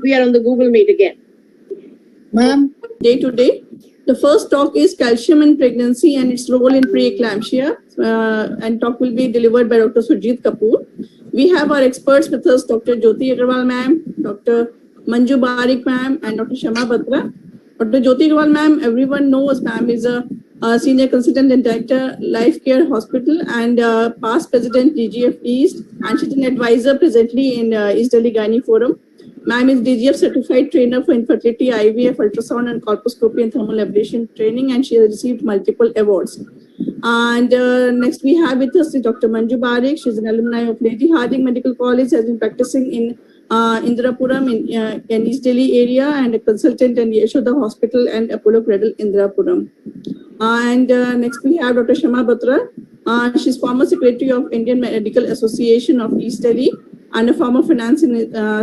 we are on the Google Meet again. Ma'am, day to day. The first talk is calcium in pregnancy and its role in preeclampsia. And talk will be delivered by Dr. Surjit Kapoor. We have our experts with us, Dr. Jyoti Agarwal ma'am, Dr. Manju Barik ma'am, and Dr. Shama Batra. Dr. Jyoti Agarwal ma'am, everyone knows ma'am is a senior consultant and director, Life Care Hospital, and past president DGF East, and she's an advisor presently in East Delhi Gynae Forum. Ma'am is DGF certified trainer for infertility, IVF, ultrasound, and colposcopy and thermal ablation training, and she has received multiple awards. And next we have with us Dr. Manju Barik. She's an alumni of Lady Harding Medical College, has been practicing in Indirapuram in East Delhi area, and a consultant in Yashoda Hospital and Apollo Cradle, Indirapuram. And next we have Dr. Shama Batra. She's former secretary of Indian Medical Association of East Delhi, and a former finance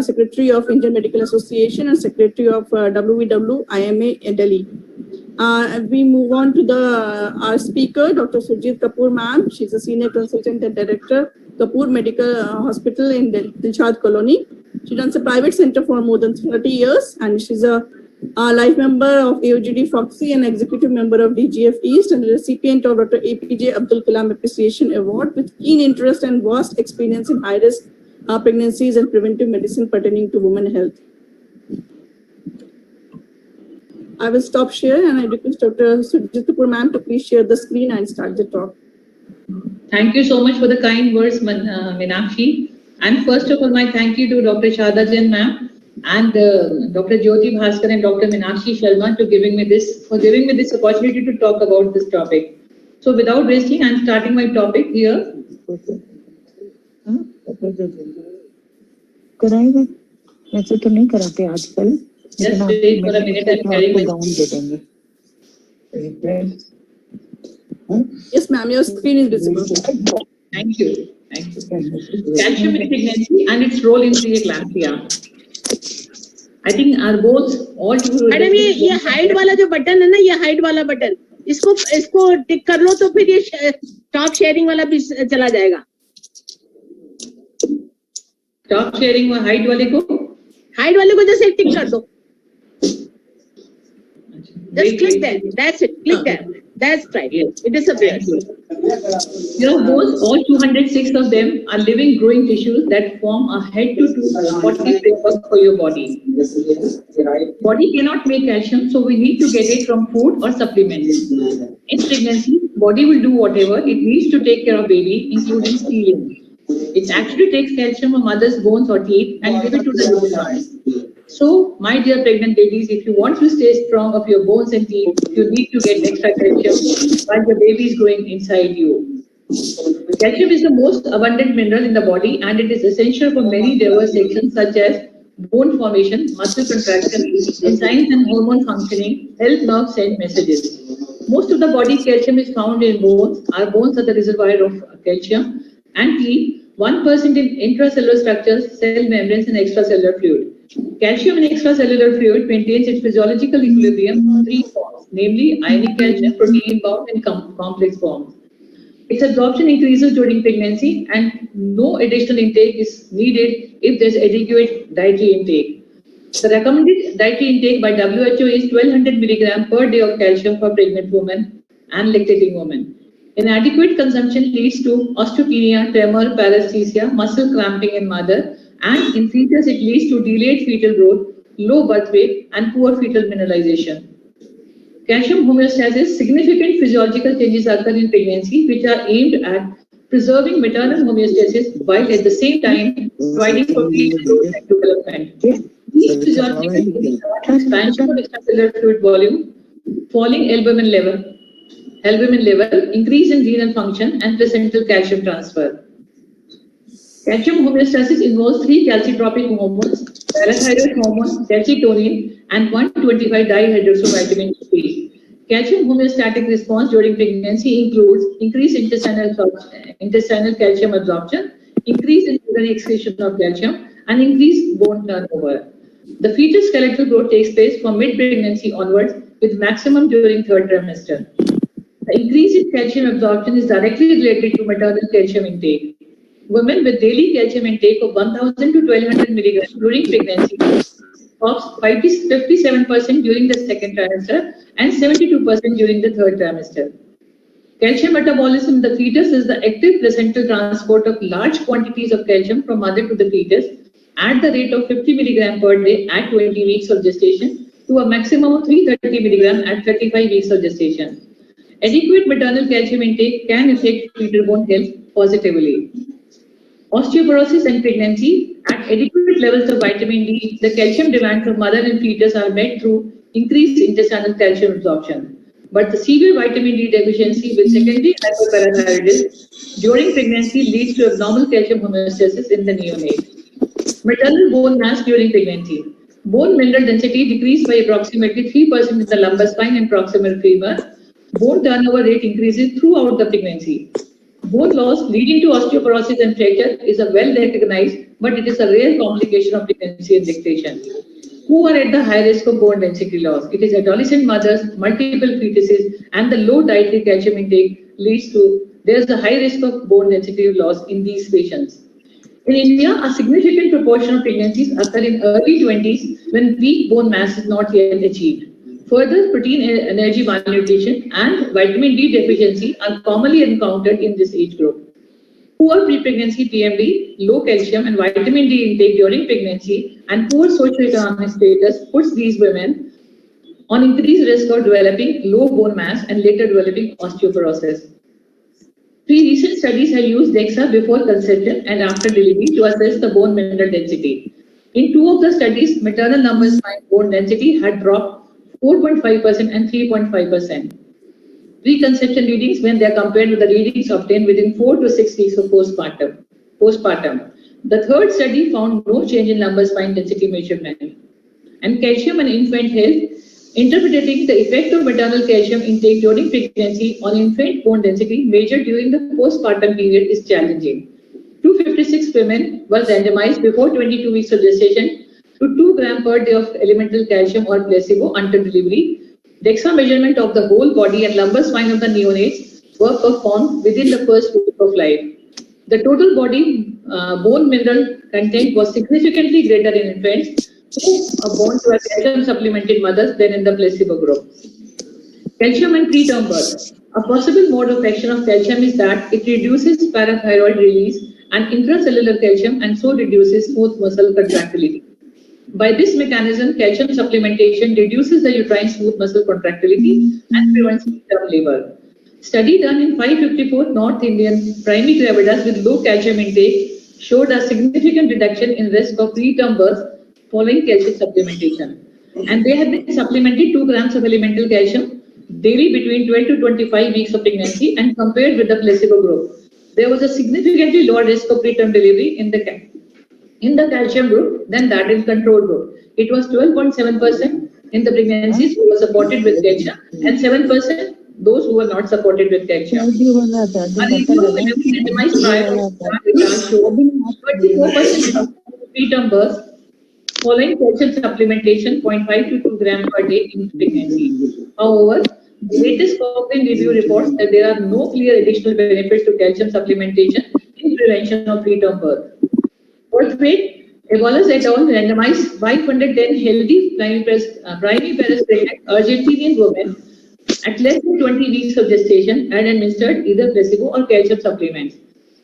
secretary of Indian Medical Association and secretary of WVW IMA in Delhi. We move on to our speaker, Dr. Surjit Kapoor ma'am. She's a senior consultant and director, Kapoor Medical Hospital in Dilshad Colony. She runs a private center for more than 30 years, and she's a life member of AOGD Foxy and executive member of DGF East, and a recipient of Dr. APJ Abdul Kalam Appreciation Award with keen interest and vast experience in high-risk pregnancies and preventive medicine pertaining to women health. I will stop here and I request Dr. Surjit Kapoor ma'am to please share the screen and start the talk. Thank you so much for the kind words, Meenakshi. And first of all, my thank you to Dr. Shada Jain ma'am and Dr. Jyoti Bhaskar and Dr. Meenakshi Sharma for giving me this opportunity to talk about this topic. So without wasting, I'm starting my topic here. कराएंगे वैसे तो नहीं कराते आजकल Just wait for a minute, I'm carrying my Yes ma'am, your screen is visible. Thank you. Thank you. Calcium in pregnancy and its role in preeclampsia. I think our both all two. Madam ये hide वाला जो button है ना, ये hide वाला button, इसको टिक कर लो तो फिर ये टॉप शेयरिंग वाला भी चला जाएगा. टॉप शेयरिंग में हाइड वाले को जैसे टिक कर दो. Just click there. That's it. Click there. That's right. Yes. It disappears. You know, those all 206 of them are living, growing tissues that form a head to toe body framework for your body. Body cannot make calcium, so we need to get it from food or supplements. In pregnancy, body will do whatever it needs to take care of baby, including stealing. It actually takes calcium from mother's bones or teeth and give it to the newborn. So, my dear pregnant ladies, if you want to stay strong of your bones and teeth, you need to get extra calcium while the baby is growing inside you. Calcium is the most abundant mineral in the body, and it is essential for many diverse sections such as bone formation, muscle contraction, enzymes and hormone functioning, health nerves send messages. Most of the body's calcium is found in bones. Our bones are the reservoir of calcium, and teeth, 1% in intracellular structures, cell membranes and extracellular fluid. Calcium in extracellular fluid maintains its physiological equilibrium in three forms, namely ionic calcium, protein-bound and complex forms. Its absorption increases during pregnancy, and no additional intake is needed if there is adequate dietary intake. The recommended dietary intake by WHO is 1200 mg per day of calcium for pregnant women and lactating women. Inadequate consumption leads to osteopenia, tremor, paresthesia, muscle cramping in mother, and in fetus it leads to delayed fetal growth, low birth weight, and poor fetal mineralization. Calcium homeostasis, significant physiological changes occur in pregnancy which are aimed at preserving maternal homeostasis while at the same time providing for fetal growth and development. These physiological changes are expansion of extracellular fluid volume, falling albumin level, increase in renal function, and placental calcium transfer. Calcium homeostasis involves three calcitropic hormones, parathyroid hormone, calcitonin, and 1,25-dihydroxyvitamin K. Calcium homeostatic response during pregnancy includes increased intestinal calcium absorption, increase in urinary excretion of calcium, and increased bone turnover. The fetal skeletal growth takes place from mid-pregnancy onwards, with maximum during third trimester. The increase in calcium absorption is directly related to maternal calcium intake. Women with daily calcium intake of 1000 to 1200 mg during pregnancy of 57% during the second trimester and 72% during the third trimester. Calcium metabolism in the fetus is the active placental transport of large quantities of calcium from mother to the fetus at the rate of 50 milligram per day at 20 weeks of gestation to a maximum of 330 milligram at 35 weeks of gestation. Adequate maternal calcium intake can affect fetal bone health positively. Osteoporosis and pregnancy. At adequate levels of vitamin D, the calcium demands of mother and fetus are met through increased intestinal calcium absorption. But the severe vitamin D deficiency with secondary hypoparathyroidism during pregnancy leads to abnormal calcium homeostasis in the neonate. Maternal bone mass during pregnancy. Bone mineral density decreased by approximately 3% in the lumbar spine and proximal femur. Bone turnover rate increases throughout the pregnancy. Bone loss leading to osteoporosis and fracture is a well-recognized, but it is a rare complication of pregnancy and lactation. Who are at the high risk of bone density loss? It is adolescent mothers, multiple fetuses, and the low dietary calcium intake leads to there is a high risk of bone density loss in these patients. In India, a significant proportion of pregnancies occur in early 20s when peak bone mass is not yet achieved. Further, protein energy malnutrition and vitamin D deficiency are commonly encountered in this age group. Poor pre-pregnancy PMD, low calcium and vitamin D intake during pregnancy, and poor socioeconomic status puts these women on increased risk of developing low bone mass and later developing osteoporosis. 3 recent studies have used DEXA before conception and after delivery to assess the bone mineral density. In 2 of the studies, maternal lumbar spine bone density had dropped 4.5% and 3.5%. Preconception readings when they are compared with the readings obtained within 4 to 6 weeks of postpartum. The third study found no change in lumbar spine density measurement. And calcium and infant health, interpreting the effect of maternal calcium intake during pregnancy on infant bone density measured during the postpartum period is challenging. 256 women were randomized before 22 weeks of gestation to 2 grams per day of elemental calcium or placebo until delivery. DEXA measurement of the whole body and lumbar spine of the neonates were performed within the first week of life. The total body bone mineral content was significantly greater in infants who are born to a calcium supplemented mothers than in the placebo group. Calcium and preterm birth. A possible mode of action of calcium is that it reduces parathyroid release and intracellular calcium and so reduces smooth muscle contractility. By this mechanism, calcium supplementation reduces the uterine smooth muscle contractility and prevents preterm labor. Study done in 554 North Indian primary gravidas with low calcium intake showed a significant reduction in risk of preterm birth following calcium supplementation. And they have been supplemented 2 grams of elemental calcium daily between 12 to 25 weeks of pregnancy and compared with the placebo group. There was a significantly lower risk of preterm delivery in the calcium group than that in control group. It was 12.7% in the pregnancies who were supported with calcium and 7% those who were not supported with calcium. A review of randomized trials showed 24% of preterm births following calcium supplementation 0.5 to 2 grams per day in pregnancy. However, the latest Cochrane review reports that there are no clear additional benefits to calcium supplementation in prevention of preterm birth. Birth weight, Evolas et al. Randomized 510 healthy primary pregnant Argentinian women at less than 20 weeks of gestation and administered either placebo or calcium supplements.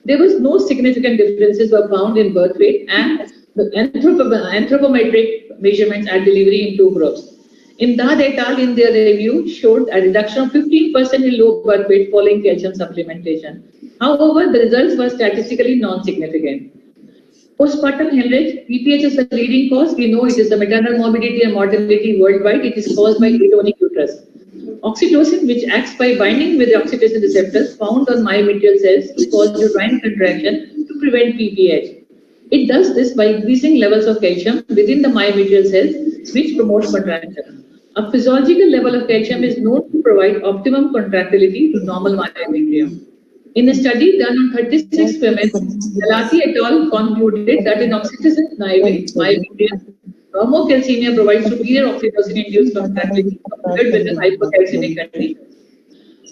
There was no significant differences were found in birth weight and the anthropometric measurements at delivery in 2 groups. Imdad et al. In their review showed a reduction of 15% in low birth weight following calcium supplementation. However, the results were statistically non-significant. Postpartum hemorrhage, PPH is the leading cause. We know it is the maternal morbidity and mortality worldwide. It is caused by atonic uterus. Oxytocin, which acts by binding with the oxytocin receptors found on myometrial cells to cause uterine contraction to prevent PPH. It does this by increasing levels of calcium within the myometrial cells, which promotes contraction. A physiological level of calcium is known to provide optimum contractility to normal myometrium. In a study done on 36 women, Galati et al. Concluded that in oxytocin-naive myometrium, normocalcemia provides superior oxytocin-induced contractility compared with the hypocalcemic condition.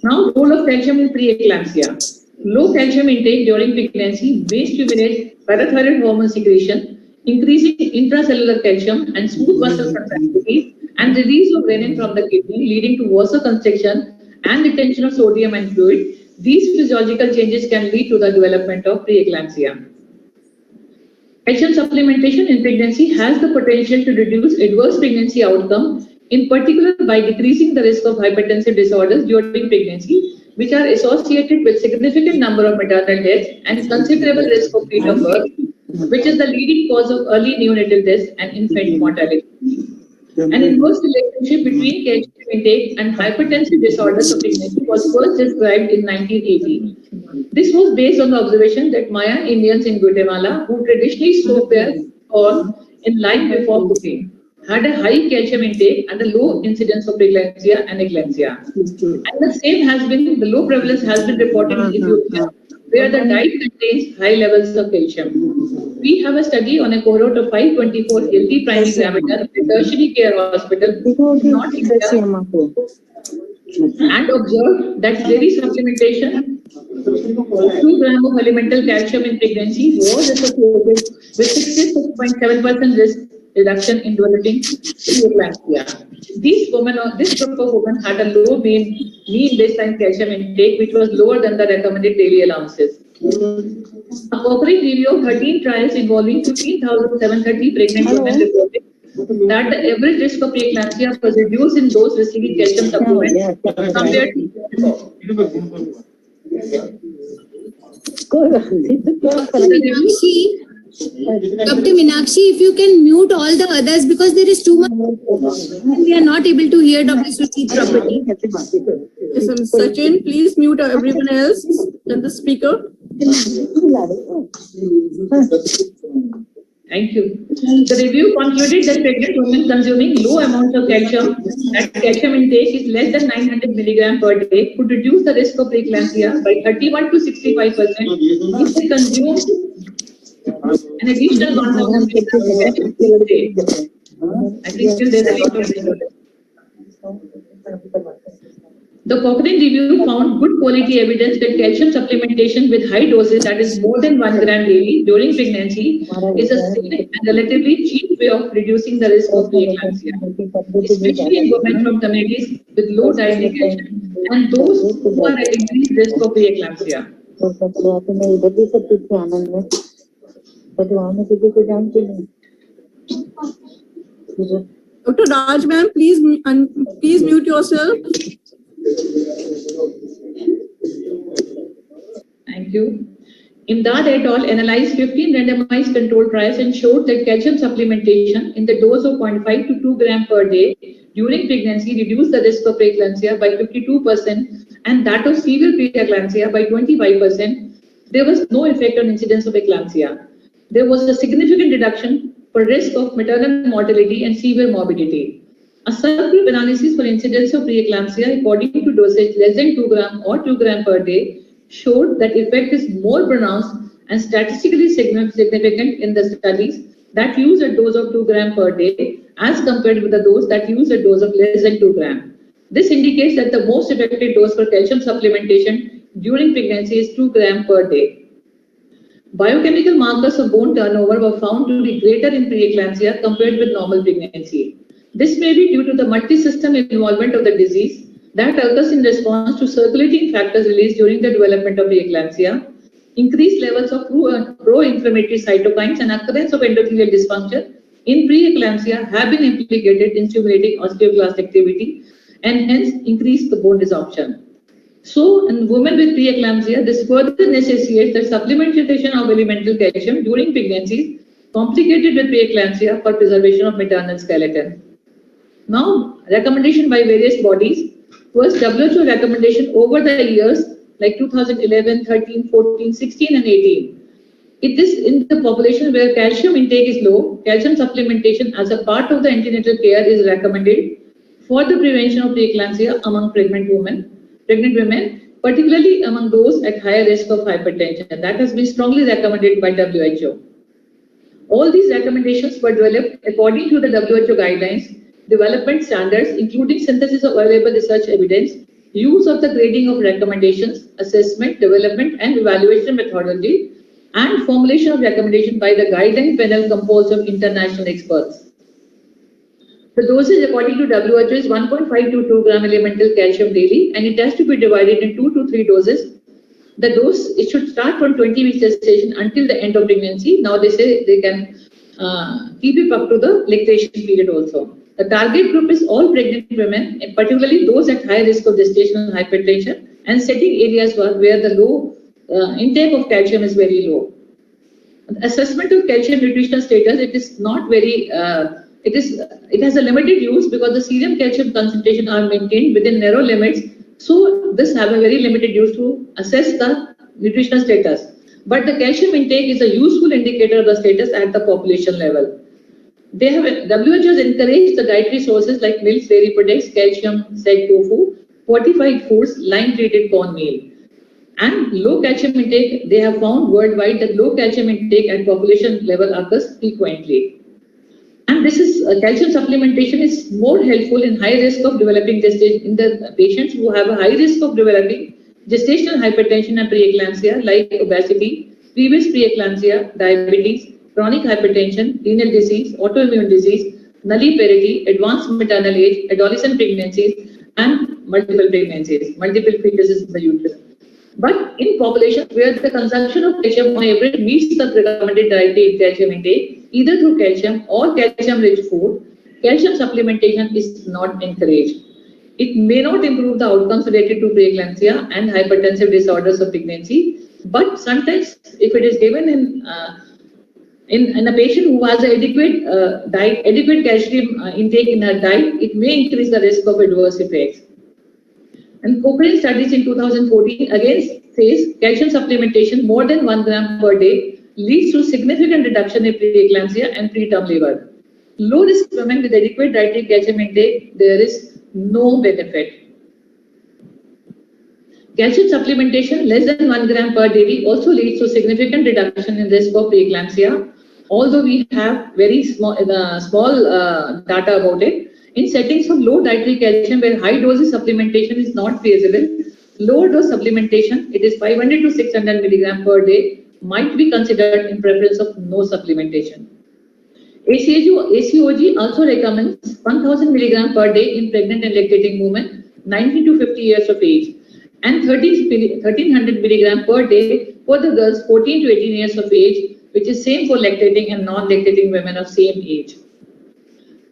Now, role of calcium in pre-eclampsia. Low calcium intake during pregnancy may stimulate parathyroid hormone secretion, increasing intracellular calcium and smooth muscle contractility, and release of renin from the kidney, leading to vasoconstriction and retention of sodium and fluid. These physiological changes can lead to the development of preeclampsia. Calcium supplementation in pregnancy has the potential to reduce adverse pregnancy outcome, in particular by decreasing the risk of hypertensive disorders during pregnancy, which are associated with significant number of maternal deaths and considerable risk of preterm birth, which is the leading cause of early neonatal deaths and infant mortality. An inverse relationship between calcium intake and hypertensive disorders of pregnancy was first described in 1980. This was based on the observation that Mayan Indians in Guatemala, who traditionally soaked their corn in lime before cooking, had a high calcium intake and a low incidence of preeclampsia and eclampsia. And the same has been, the low prevalence has been reported in Ethiopia, where the diet contains high levels of calcium. We have a study on a cohort of 524 healthy primary grammar at tertiary care hospital, not India, and observed that dairy supplementation, 2 grams of elemental calcium in pregnancy was associated with 66.7% risk reduction in developing preeclampsia. This group of women had a low mean baseline calcium intake, which was lower than the recommended daily allowances. A Cochrane review of 13 trials involving 15,730 pregnant women reported that the average risk of preeclampsia was reduced in those receiving calcium supplements compared to Dr. Meenakshi, if you can mute all the others because there is too much and we are not able to hear Dr. Sujit properly. Yes, Sachin, please mute everyone else than the speaker. Thank you. The review concluded that pregnant women consuming low amounts of calcium, that calcium intake is less than 900 milligram per day, could reduce the risk of preeclampsia by 31 to 65% if they consume an additional 1,000 milligrams per day. I think still there's a lot of research. The Cochrane review found good quality evidence that calcium supplementation with high doses, that is more than 1 gram daily during pregnancy, is a safe and relatively cheap way of reducing the risk of preeclampsia, especially in women from communities with low dietary calcium and those who are at increased risk of preeclampsia. Dr. Raj ma'am, please mute yourself. Thank you. Imdad et al. Analyzed 15 randomized controlled trials and showed that calcium supplementation in the dose of 0.5 to 2 gram per day during pregnancy reduced the risk of preeclampsia by 52% and that of severe preeclampsia by 25%. There was no effect on incidence of eclampsia. There was a significant reduction for risk of maternal mortality and severe morbidity. A subgroup analysis for incidence of preeclampsia according to dosage less than 2 gram or 2 gram per day showed that effect is more pronounced and statistically significant in the studies that use a dose of 2 gram per day as compared with the dose that use a dose of less than 2 gram. This indicates that the most effective dose for calcium supplementation during pregnancy is 2 gram per day. Biochemical markers of bone turnover were found to be greater in preeclampsia compared with normal pregnancy. This may be due to the multi-system involvement of the disease that occurs in response to circulating factors released during the development of preeclampsia, increased levels of pro-inflammatory cytokines and occurrence of endothelial dysfunction in preeclampsia have been implicated in stimulating osteoclast activity and hence increase the bone resorption. So, in women with preeclampsia, this further necessitates the supplementation of elemental calcium during pregnancy complicated with preeclampsia for preservation of maternal skeleton. Now, recommendation by various bodies. First, WHO recommendation over the years like 2011, 13, 14, 16 and 18. It is in the population where calcium intake is low, calcium supplementation as a part of the antenatal care is recommended for the prevention of preeclampsia among pregnant women, particularly among those at higher risk of hypertension. That has been strongly recommended by WHO. All these recommendations were developed according to the WHO guidelines, development standards, including synthesis of available research evidence, use of the grading of recommendations, assessment, development, and evaluation methodology, and formulation of recommendation by the guideline panel composed of international experts. The dosage according to WHO is 1.5 to 2 gram elemental calcium daily, and it has to be divided in 2 to 3 doses. The dose, it should start from 20 weeks gestation until the end of pregnancy. Now they say they can keep it up to the lactation period also. The target group is all pregnant women, and particularly those at high risk of gestational hypertension and setting areas where the low intake of calcium is very low. The assessment of calcium nutritional status, it is not very, it has a limited use because the serum calcium concentration are maintained within narrow limits. So this have a very limited use to assess the nutritional status. But the calcium intake is a useful indicator of the status at the population level. They have, WHO has encouraged the dietary sources like milk, dairy products, calcium, egg, tofu, fortified foods, lime-treated cornmeal. And low calcium intake, they have found worldwide that low calcium intake at population level occurs frequently. And this is calcium supplementation is more helpful in high risk of developing gestation in the patients who have a high risk of developing gestational hypertension and preeclampsia like obesity, previous preeclampsia, diabetes, chronic hypertension, renal disease, autoimmune disease, nulliparity, advanced maternal age, adolescent pregnancies, and multiple pregnancies, multiple fetuses in the uterus. But in populations where the consumption of calcium on average meets the recommended dietary calcium intake, either through calcium or calcium-rich food, calcium supplementation is not encouraged. It may not improve the outcomes related to preeclampsia and hypertensive disorders of pregnancy, but sometimes if it is given in a patient who has an adequate calcium intake in her diet, it may increase the risk of adverse effects. And Cochrane studies in 2014 again says calcium supplementation more than 1 gram per day leads to significant reduction in preeclampsia and preterm labor. Low risk women with adequate dietary calcium intake, there is no benefit. Calcium supplementation less than 1 gram per day also leads to significant reduction in risk of preeclampsia. Although we have very small data about it, in settings of low dietary calcium where high doses supplementation is not feasible, lower dose supplementation, it is 500 to 600 milligram per day, might be considered in preference of no supplementation. ACOG also recommends 1000 milligram per day in pregnant and lactating women 90 to 50 years of age and 1300 milligram per day for the girls 14 to 18 years of age, which is same for lactating and non-lactating women of same age.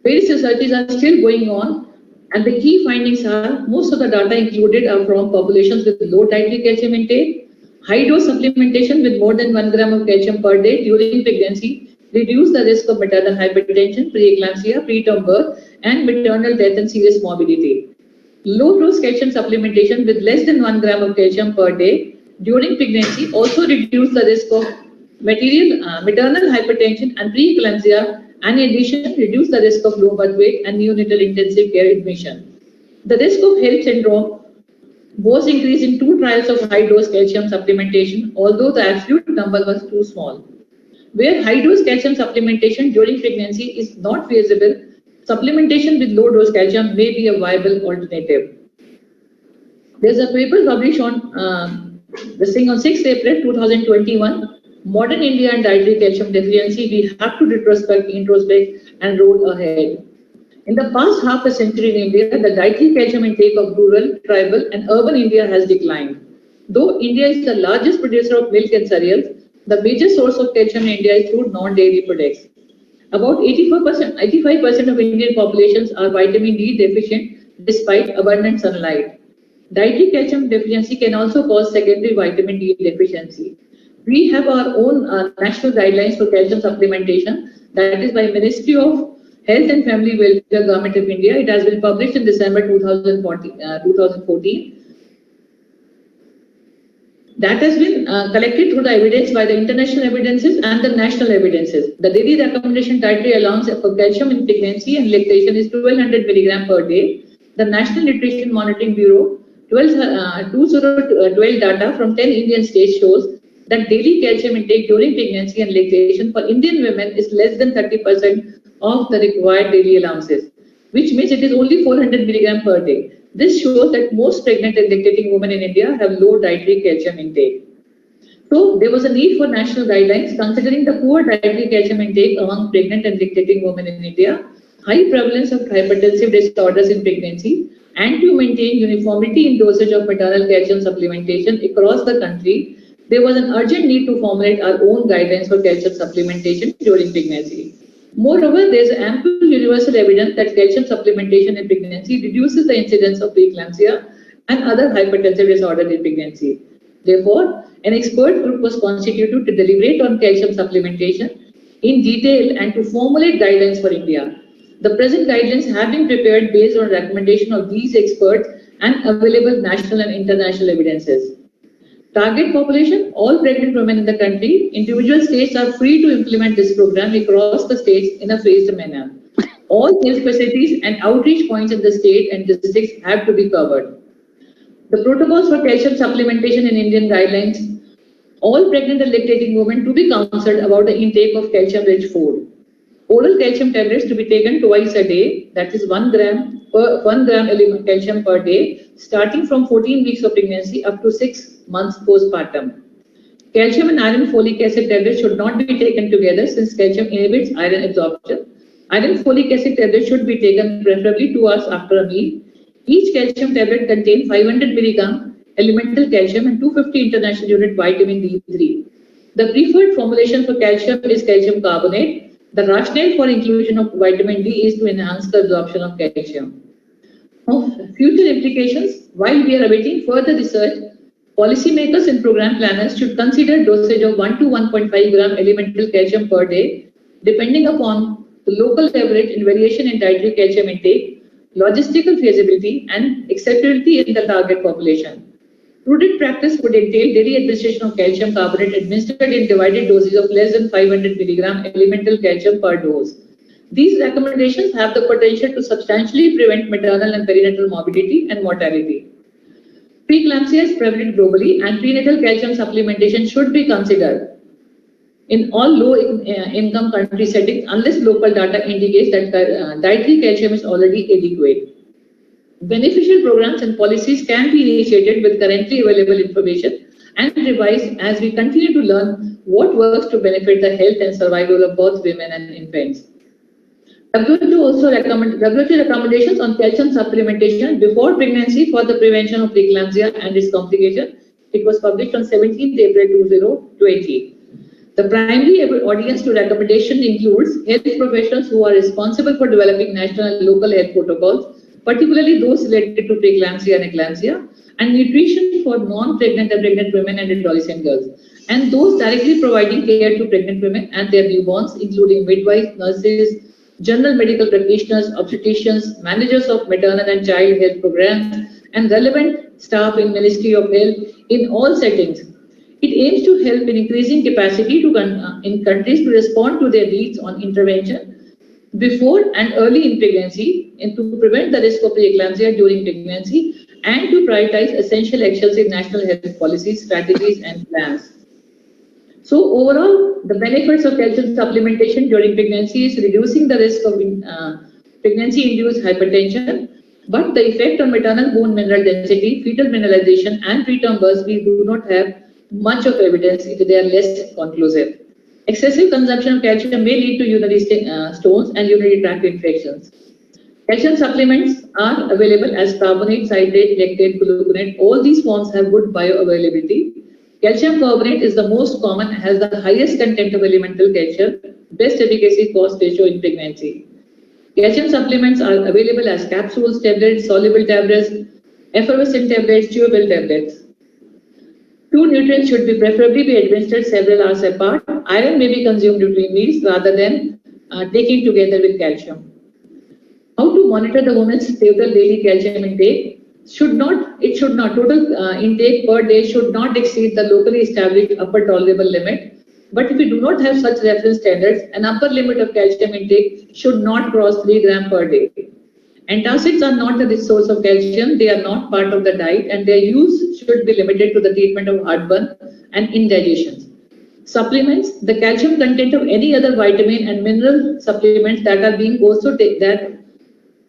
Various researches are still going on, and the key findings are most of the data included are from populations with low dietary calcium intake. High dose supplementation with more than 1 gram of calcium per day during pregnancy reduce the risk of maternal hypertension, preeclampsia, preterm birth, and maternal death and serious morbidity. Low dose calcium supplementation with less than 1 gram of calcium per day during pregnancy also reduce the risk of maternal hypertension and preeclampsia, and in addition, reduce the risk of low birth weight and neonatal intensive care admission. The risk of HELLP syndrome was increased in 2 trials of high-dose calcium supplementation, although the absolute number was too small. Where high-dose calcium supplementation during pregnancy is not feasible, supplementation with low-dose calcium may be a viable alternative. There's a paper published on this thing on 6th April 2021. Modern India and dietary calcium deficiency, we have to introspect and roll ahead. In the past half a century in India, the dietary calcium intake of rural, tribal and urban India has declined. Though India is the largest producer of milk and cereals, the major source of calcium in India is through non-dairy products. About 85% of Indian populations are vitamin D deficient despite abundant sunlight. Dietary calcium deficiency can also cause secondary vitamin D deficiency. We have our own national guidelines for calcium supplementation, that is by Ministry of Health and Family Welfare, Government of India. It has been published in December 2014. That has been collected through the evidence by the international evidences and the national evidences. The daily recommendation dietary allowance for calcium in pregnancy and lactation is 1200 milligram per day. The National Nutrition Monitoring Bureau 2012 data from 10 Indian states shows that daily calcium intake during pregnancy and lactation for Indian women is less than 30% of the required daily allowances, which means it is only 400 milligram per day. This shows that most pregnant and lactating women in India have low dietary calcium intake. So there was a need for national guidelines considering the poor dietary calcium intake among pregnant and lactating women in India, high prevalence of hypertensive disorders in pregnancy, and to maintain uniformity in dosage of maternal calcium supplementation across the country. There was an urgent need to formulate our own guidelines for calcium supplementation during pregnancy. Moreover, there is ample universal evidence that calcium supplementation in pregnancy reduces the incidence of preeclampsia and other hypertensive disorders in pregnancy. Therefore, an expert group was constituted to deliberate on calcium supplementation in detail and to formulate guidelines for India. The present guidelines have been prepared based on recommendation of these experts and available national and international evidences. Target population, all pregnant women in the country. Individual states are free to implement this program across the states in a phased manner. All health facilities and outreach points in the state and districts have to be covered. The protocols for calcium supplementation in Indian guidelines, all pregnant and lactating women to be counseled about the intake of calcium-rich food. Oral calcium tablets to be taken twice a day, that is 1 gram calcium per day, starting from 14 weeks of pregnancy up to 6 months postpartum. Calcium and iron folic acid tablets should not be taken together since calcium inhibits iron absorption. Iron folic acid tablets should be taken preferably 2 hours after a meal. Each calcium tablet contains 500 milligram elemental calcium and 250 international unit vitamin D3. The preferred formulation for calcium is calcium carbonate. The rationale for inclusion of vitamin D is to enhance the absorption of calcium. Of future implications, while we are awaiting further research, policymakers and program planners should consider dosage of 1 to 1.5 gram elemental calcium per day, depending upon the local average and variation in dietary calcium intake, logistical feasibility, and acceptability in the target population. Prudent practice would entail daily administration of calcium carbonate administered in divided doses of less than 500 milligram elemental calcium per dose. These recommendations have the potential to substantially prevent maternal and perinatal morbidity and mortality. Preeclampsia is prevalent globally and prenatal calcium supplementation should be considered in all low-income country settings unless local data indicates that dietary calcium is already adequate. Beneficial programs and policies can be initiated with currently available information and revised as we continue to learn what works to benefit the health and survival of both women and infants. WHO also regulatory recommendations on calcium supplementation before pregnancy for the prevention of preeclampsia and its complication. It was published on 17th April 2020. The primary audience to recommendation includes health professionals who are responsible for developing national and local health protocols, particularly those related to preeclampsia and eclampsia, and nutrition for non-pregnant and pregnant women and adolescent girls, and those directly providing care to pregnant women and their newborns, including midwives, nurses, general medical practitioners, obstetricians, managers of maternal and child health programs, and relevant staff in Ministry of Health in all settings. It aims to help in increasing capacity in countries to respond to their needs on intervention before and early in pregnancy and to prevent the risk of preeclampsia during pregnancy and to prioritize essential actions in national health policies, strategies, and plans. So overall, the benefits of calcium supplementation during pregnancy is reducing the risk of pregnancy-induced hypertension, but the effect on maternal bone mineral density, fetal mineralization, and preterm births, we do not have much of evidence, they are less conclusive. Excessive consumption of calcium may lead to urinary stones and urinary tract infections. Calcium supplements are available as carbonate, citrate, lactate, gluconate. All these forms have good bioavailability. Calcium carbonate is the most common and has the highest content of elemental calcium, best efficacy cost ratio in pregnancy. Calcium supplements are available as capsules, tablets, soluble tablets, effervescent tablets, chewable tablets. Two nutrients should be preferably be administered several hours apart. Iron may be consumed between meals rather than taking together with calcium. How to monitor the woman's total daily calcium intake? Total intake per day should not exceed the locally established upper tolerable limit. But if we do not have such reference standards, an upper limit of calcium intake should not cross 3 grams per day. Antacids are not a rich source of calcium, they are not part of the diet, and their use should be limited to the treatment of heartburn and indigestion. Supplements, the calcium content of any other vitamin and mineral supplements that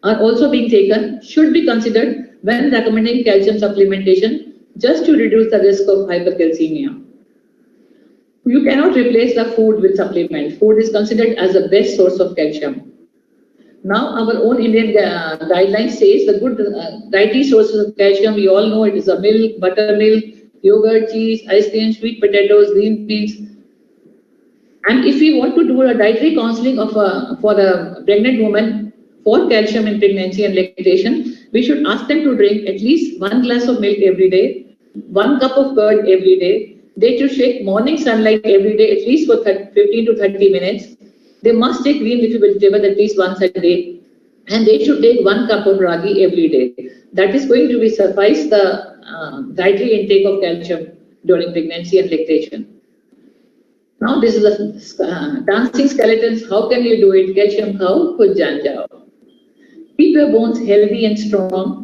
are also being taken should be considered when recommending calcium supplementation just to reduce the risk of hypercalcemia. You cannot replace the food with supplements. Food is considered as the best source of calcium. Now, our own Indian guidelines says the good dietary sources of calcium, we all know it is the milk, buttermilk, yogurt, cheese, ice cream, sweet potatoes, green beans. And if we want to do a dietary counseling of for a pregnant woman for calcium in pregnancy and lactation, we should ask them to drink at least 1 glass of milk every day, 1 cup of curd every day. They should take morning sunlight every day, at least for 15 to 30 minutes. They must take green leafy vegetables at least once a day. And they should take 1 cup of ragi every day. That is going to be suffice the dietary intake of calcium during pregnancy and lactation. Now this is the dancing skeletons. How can you do it? Calcium khao, khud jaan jao. Keep your bones healthy and strong.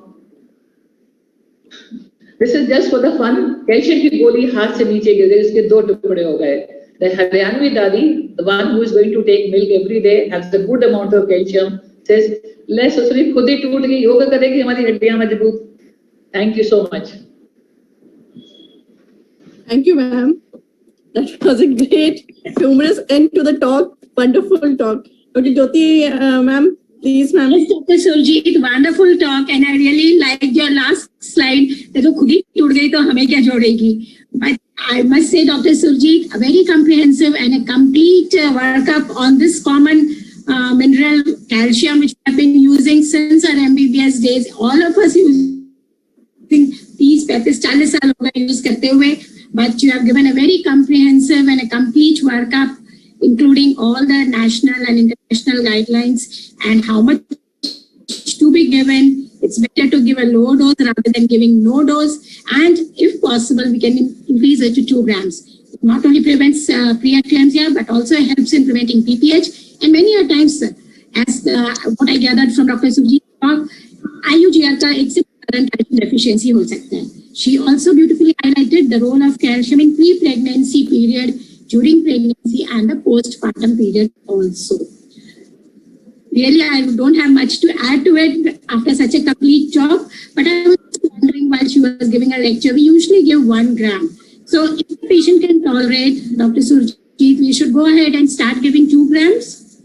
This is just for the fun. Calcium की गोली हाथ से नीचे गिर गई, उसके 2 टुकड़े हो गए. The Haryanvi Dadi, the one who is going to take milk every day, has a good amount of calcium, says, ले ससुरी खुद ही टूट गई, योगा करेगी हमारी हड्डियां मजबूत. Thank you so much. Thank you, ma'am. That was a great, humorous end to the talk. Wonderful talk. Okay, Jyoti, ma'am, please, ma'am. Yes, Dr. Surjit, wonderful talk, and I really liked your last slide. देखो खुद ही टूट गई तो हमें क्या जोड़ेगी? But I must say, Dr. Surjit, a very comprehensive and a complete workup on this common mineral calcium, which we have been using since our MBBS days. All of us using 30-40 साल हो गए use करते हुए. But you have given a very comprehensive and a complete workup, including all the national and international guidelines and how much to be given. It's better to give a low dose rather than giving no dose. And if possible, we can increase it to 2 grams. It not only prevents preeclampsia, but also helps in preventing PPH. And many a times, as what I gathered from Dr. Surjit's talk, IUGR का एक से calcium deficiency हो सकता है. She also beautifully highlighted the role of calcium in pre-pregnancy period, during pregnancy and the postpartum period also. Really, I don't have much to add to it after such a complete talk, but I was wondering while she was giving a lecture, we usually give 1 gram. So if the patient can tolerate, Dr. Surjit, we should go ahead and start giving 2 grams?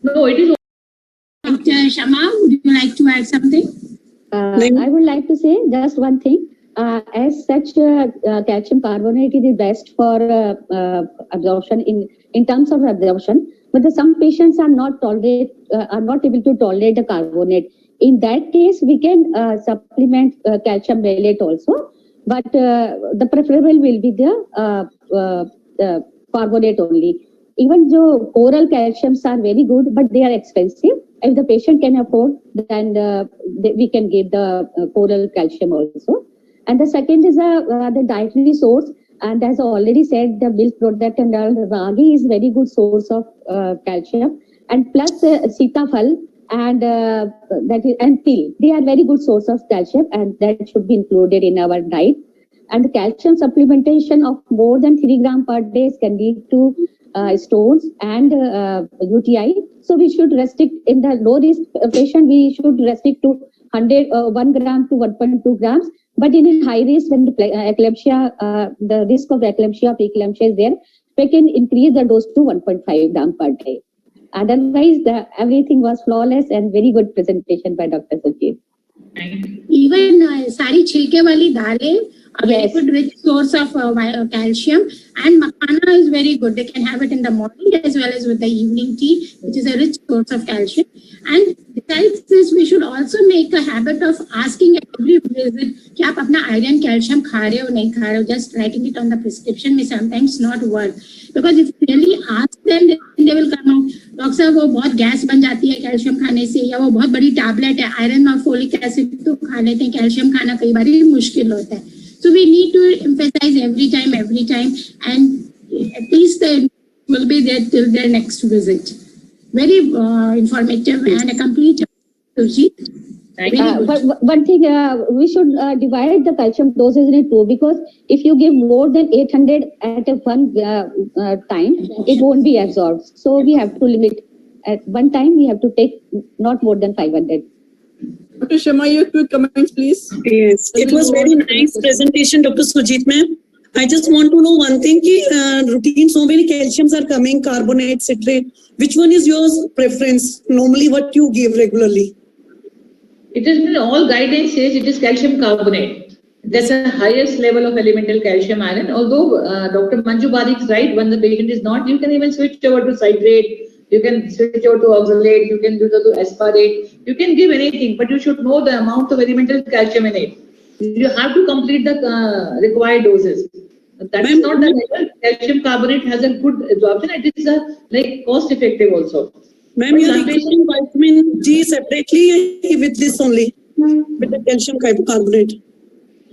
No, it is. Dr. Shama, would you like to add something? I would like to say just one thing. As such, calcium carbonate is the best for absorption in terms of absorption. But some patients are not able to tolerate the carbonate. In that case, we can supplement calcium malate also. But the preferable will be the carbonate only. Even though oral calciums are very good, but they are expensive. If the patient can afford, then we can give the oral calcium also. And the second is the dietary source. And as I already said, the milk product and ragi is very good source of calcium. And plus sitafal and and til, they are very good source of calcium, and that should be included in our diet. And the calcium supplementation of more than 3 grams per day can lead to stones and UTI. So we should restrict in the low risk patient. We should restrict to 1 gram to 1.2 grams. But in a high risk, when the eclampsia, the risk of eclampsia, preeclampsia is there, we can increase the dose to 1.5 grams per day. Otherwise, everything was flawless and very good presentation by Dr. Surjit. Even सारी छिलके वाली दालें, a very Yes. good rich source of calcium, and makhana is very good. They can have it in the morning as well as with the evening tea, which is a rich source of calcium. And besides this, we should also make a habit of asking at every visit कि आप अपना iron calcium खा रहे हो नहीं खा रहे हो. Just writing it on the prescription may sometimes not work, because if you really ask them, then they will come out. Doctor साहब वो बहुत गैस बन जाती है कैल्शियम खाने से, या वो बहुत बड़ी टैबलेट है आयरन और फोलिक एसिड तो खा लेते हैं, कैल्शियम खाना कई बार मुश्किल होता है. So we need to emphasize every time, and at least they will be there till their next visit. Very informative and a complete. But one thing, we should divide the calcium doses in 2, because if you give more than 800 at a one time, it won't be absorbed. So we have to limit. At one time, we have to take not more than 500. Dr. Sharma, your quick comments, please. Yes, it was very nice presentation, Dr. Surjit ma'am. I just want to know one thing, routine, so many calciums are coming, carbonate, citrate. Which one is your preference? Normally what you give regularly? It is in all guidelines says it is calcium carbonate. That's the highest level of elemental calcium iron. Although Dr. Manju Barik is right, when the patient is not, you can even switch over to citrate, you can switch over to oxalate, you can do the aspartate, you can give anything, but you should know the amount of elemental calcium in it. You have to complete the required doses. That is not the level. Calcium carbonate has a good absorption. It is like cost effective also. Ma'am, you are taking vitamin D separately with this only, with the calcium carbonate.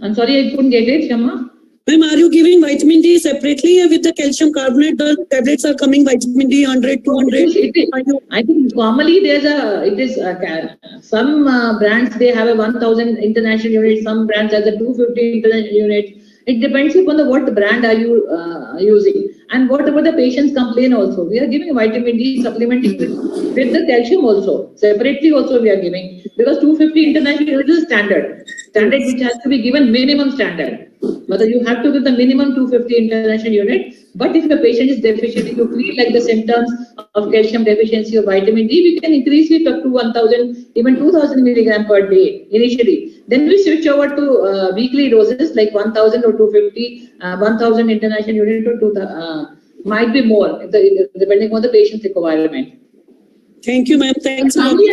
I'm sorry, I couldn't get it, Shamma. Ma'am, are you giving vitamin D separately with the calcium carbonate? The tablets are coming vitamin D 100, 200. I think normally some brands they have a 1000 international unit, some brands has a 250 international unit. It depends upon what brand are you using and whatever the patients complain also. We are giving vitamin D supplementing with the calcium also. Separately also we are giving because 250 international unit is standard which has to be given minimum standard. Whether you have to give the minimum 250 international unit, but if the patient is deficient, if you feel like the symptoms of calcium deficiency or vitamin D, we can increase it up to 1000, even 2000 milligram per day initially. Then we switch over to weekly doses like 1000 or 250, 1000 international unit or 2000, might be more depending on the patient's requirement. Thank you, ma'am. Thanks. Normally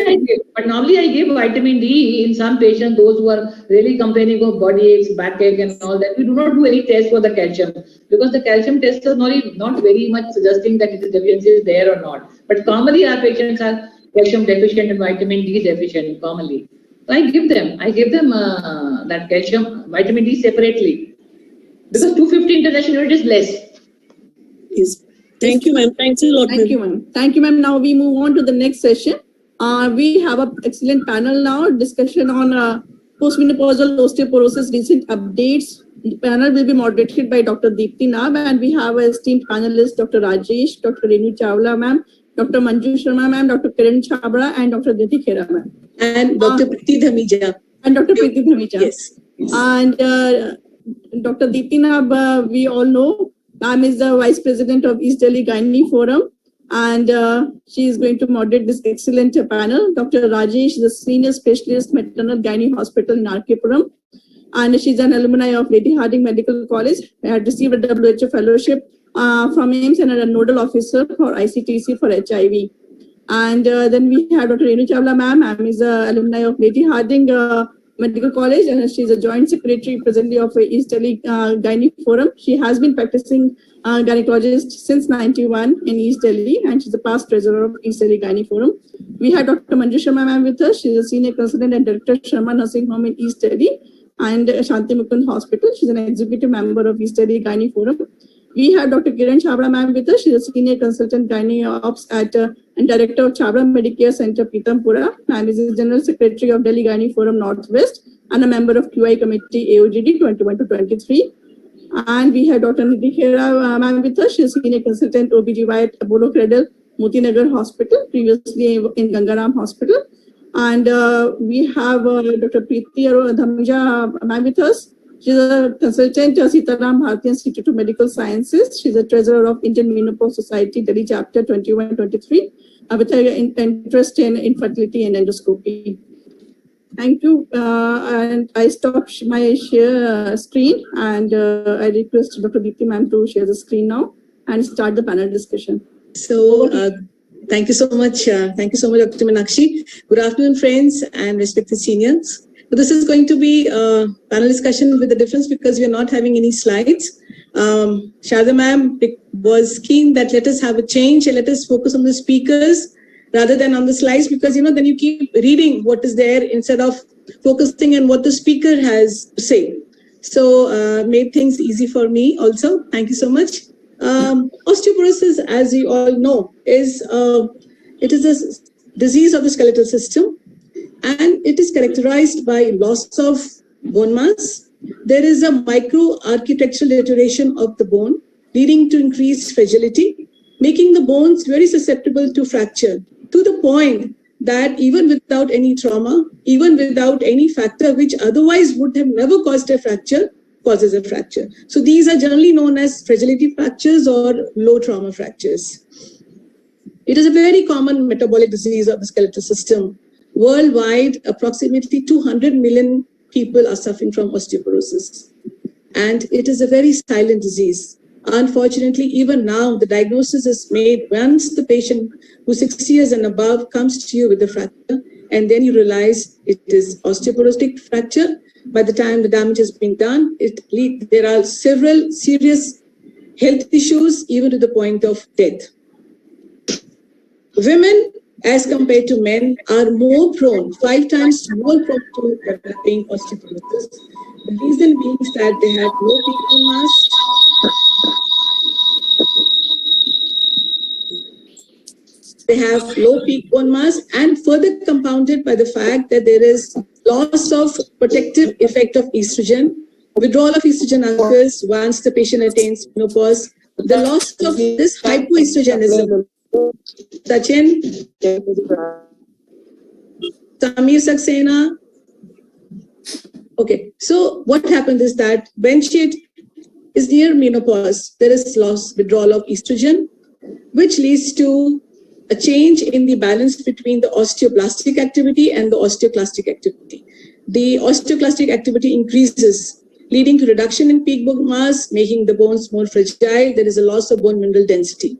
I give vitamin D in some patients, those who are really complaining of body aches, backache and all that. We do not do any test for the calcium because the calcium tests are not very much suggesting that it is deficiency is there or not. But commonly our patients are calcium deficient and vitamin D deficient commonly. So I give them that calcium, vitamin D separately because 250 international unit is less. Yes. Thank you, ma'am. Thanks a lot. Thank you, ma'am. Thank you, ma'am. Now we move on to the next session. We have an excellent panel now, discussion on postmenopausal osteoporosis recent updates. The panel will be moderated by Dr. Deepti Nab, and we have our esteemed panelists, Dr. Rajesh, Dr. Renu Chawla, ma'am, Dr. Manju Sharma, ma'am, Dr. Kiran Chhabra, and Dr. Diti Khera, ma'am. And Dr. Preeti Dhamija. And Dr. Preeti Dhamija. Yes. And Dr. Deepti Nab, we all know, ma'am is the Vice President of East Delhi Gynae Forum, and she is going to moderate this excellent panel. Dr. Rajesh is a Senior Specialist Maternal Gynae Hospital in RK-Puram, and she's an alumni of Lady Hardinge Medical College. I had received a WHO fellowship from AIIMS and a nodal officer for ICTC for HIV. And then we have Dr. Renu Chawla, ma'am. Ma'am is an alumni of Lady Hardinge Medical College, and she's a joint secretary presently of East Delhi Gynae Forum. She has been practicing gynecologist since 91 in East Delhi, and she's the past treasurer of East Delhi Gynae Forum. We had Dr. Manju Sharma ma'am with us. She's a senior consultant and director of Sharma Nursing Home in East Delhi and Shanti Mukund Hospital. She's an executive member of East Delhi Gynae Forum. We have Dr. Kiran Chhabra ma'am with us. She's a senior consultant gynae ops at and director of Chhabra Medicare Center, Pitampura. Ma'am is the general secretary of Delhi Gynae Forum Northwest and a member of QI Committee AOGD 21 to 23. And we have Dr. Nidhi Khera ma'am with us. She's a senior consultant OBGY at Apollo Cradle, Motinagar Hospital, previously in Gangaram Hospital. And we have Dr. Preeti Dhamija ma'am with us. She's a consultant at Sitaram Bharati Institute of Medical Sciences. She's a treasurer of Indian Menopause Society, Delhi Chapter 21-23, with an interest in infertility and endoscopy. Thank you. And I stopped my share screen, and I request Dr. Deepti ma'am to share the screen now and start the panel discussion. So, thank you so much. Thank you so much, Dr. Meenakshi. Good afternoon, friends and respected seniors. So this is going to be a panel discussion with a difference because we are not having any slides. Shada ma'am was keen that let us have a change and let us focus on the speakers rather than on the slides because, then you keep reading what is there instead of focusing on what the speaker has to say. So made things easy for me also. Thank you so much. Osteoporosis, as you all know, is a disease of the skeletal system. And it is characterized by loss of bone mass. There is a micro-architectural deterioration of the bone, leading to increased fragility, making the bones very susceptible to fracture, to the point that even without any trauma, even without any factor which otherwise would have never caused a fracture, causes a fracture. So these are generally known as fragility fractures or low trauma fractures. It is a very common metabolic disease of the skeletal system. Worldwide, approximately 200 million people are suffering from osteoporosis. And it is a very silent disease. Unfortunately, even now, the diagnosis is made once the patient who's 60 years and above comes to you with a fracture, and then you realize it is osteoporotic fracture. By the time the damage has been done, there are several serious health issues, even to the point of death. Women, as compared to men, are more prone, 5 times more prone to developing osteoporosis. The reason being is that they have low peak bone mass. They have low peak bone mass, and further compounded by the fact that there is loss of protective effect of estrogen. Withdrawal of estrogen occurs once the patient attains menopause. The loss of this hypoestrogenism. Sachin, Samir Saxena. Okay, so what happens is that when she is near menopause, there is withdrawal of estrogen, which leads to a change in the balance between the osteoblastic activity and the osteoclastic activity. The osteoclastic activity increases, leading to reduction in peak bone mass, making the bones more fragile. There is a loss of bone mineral density.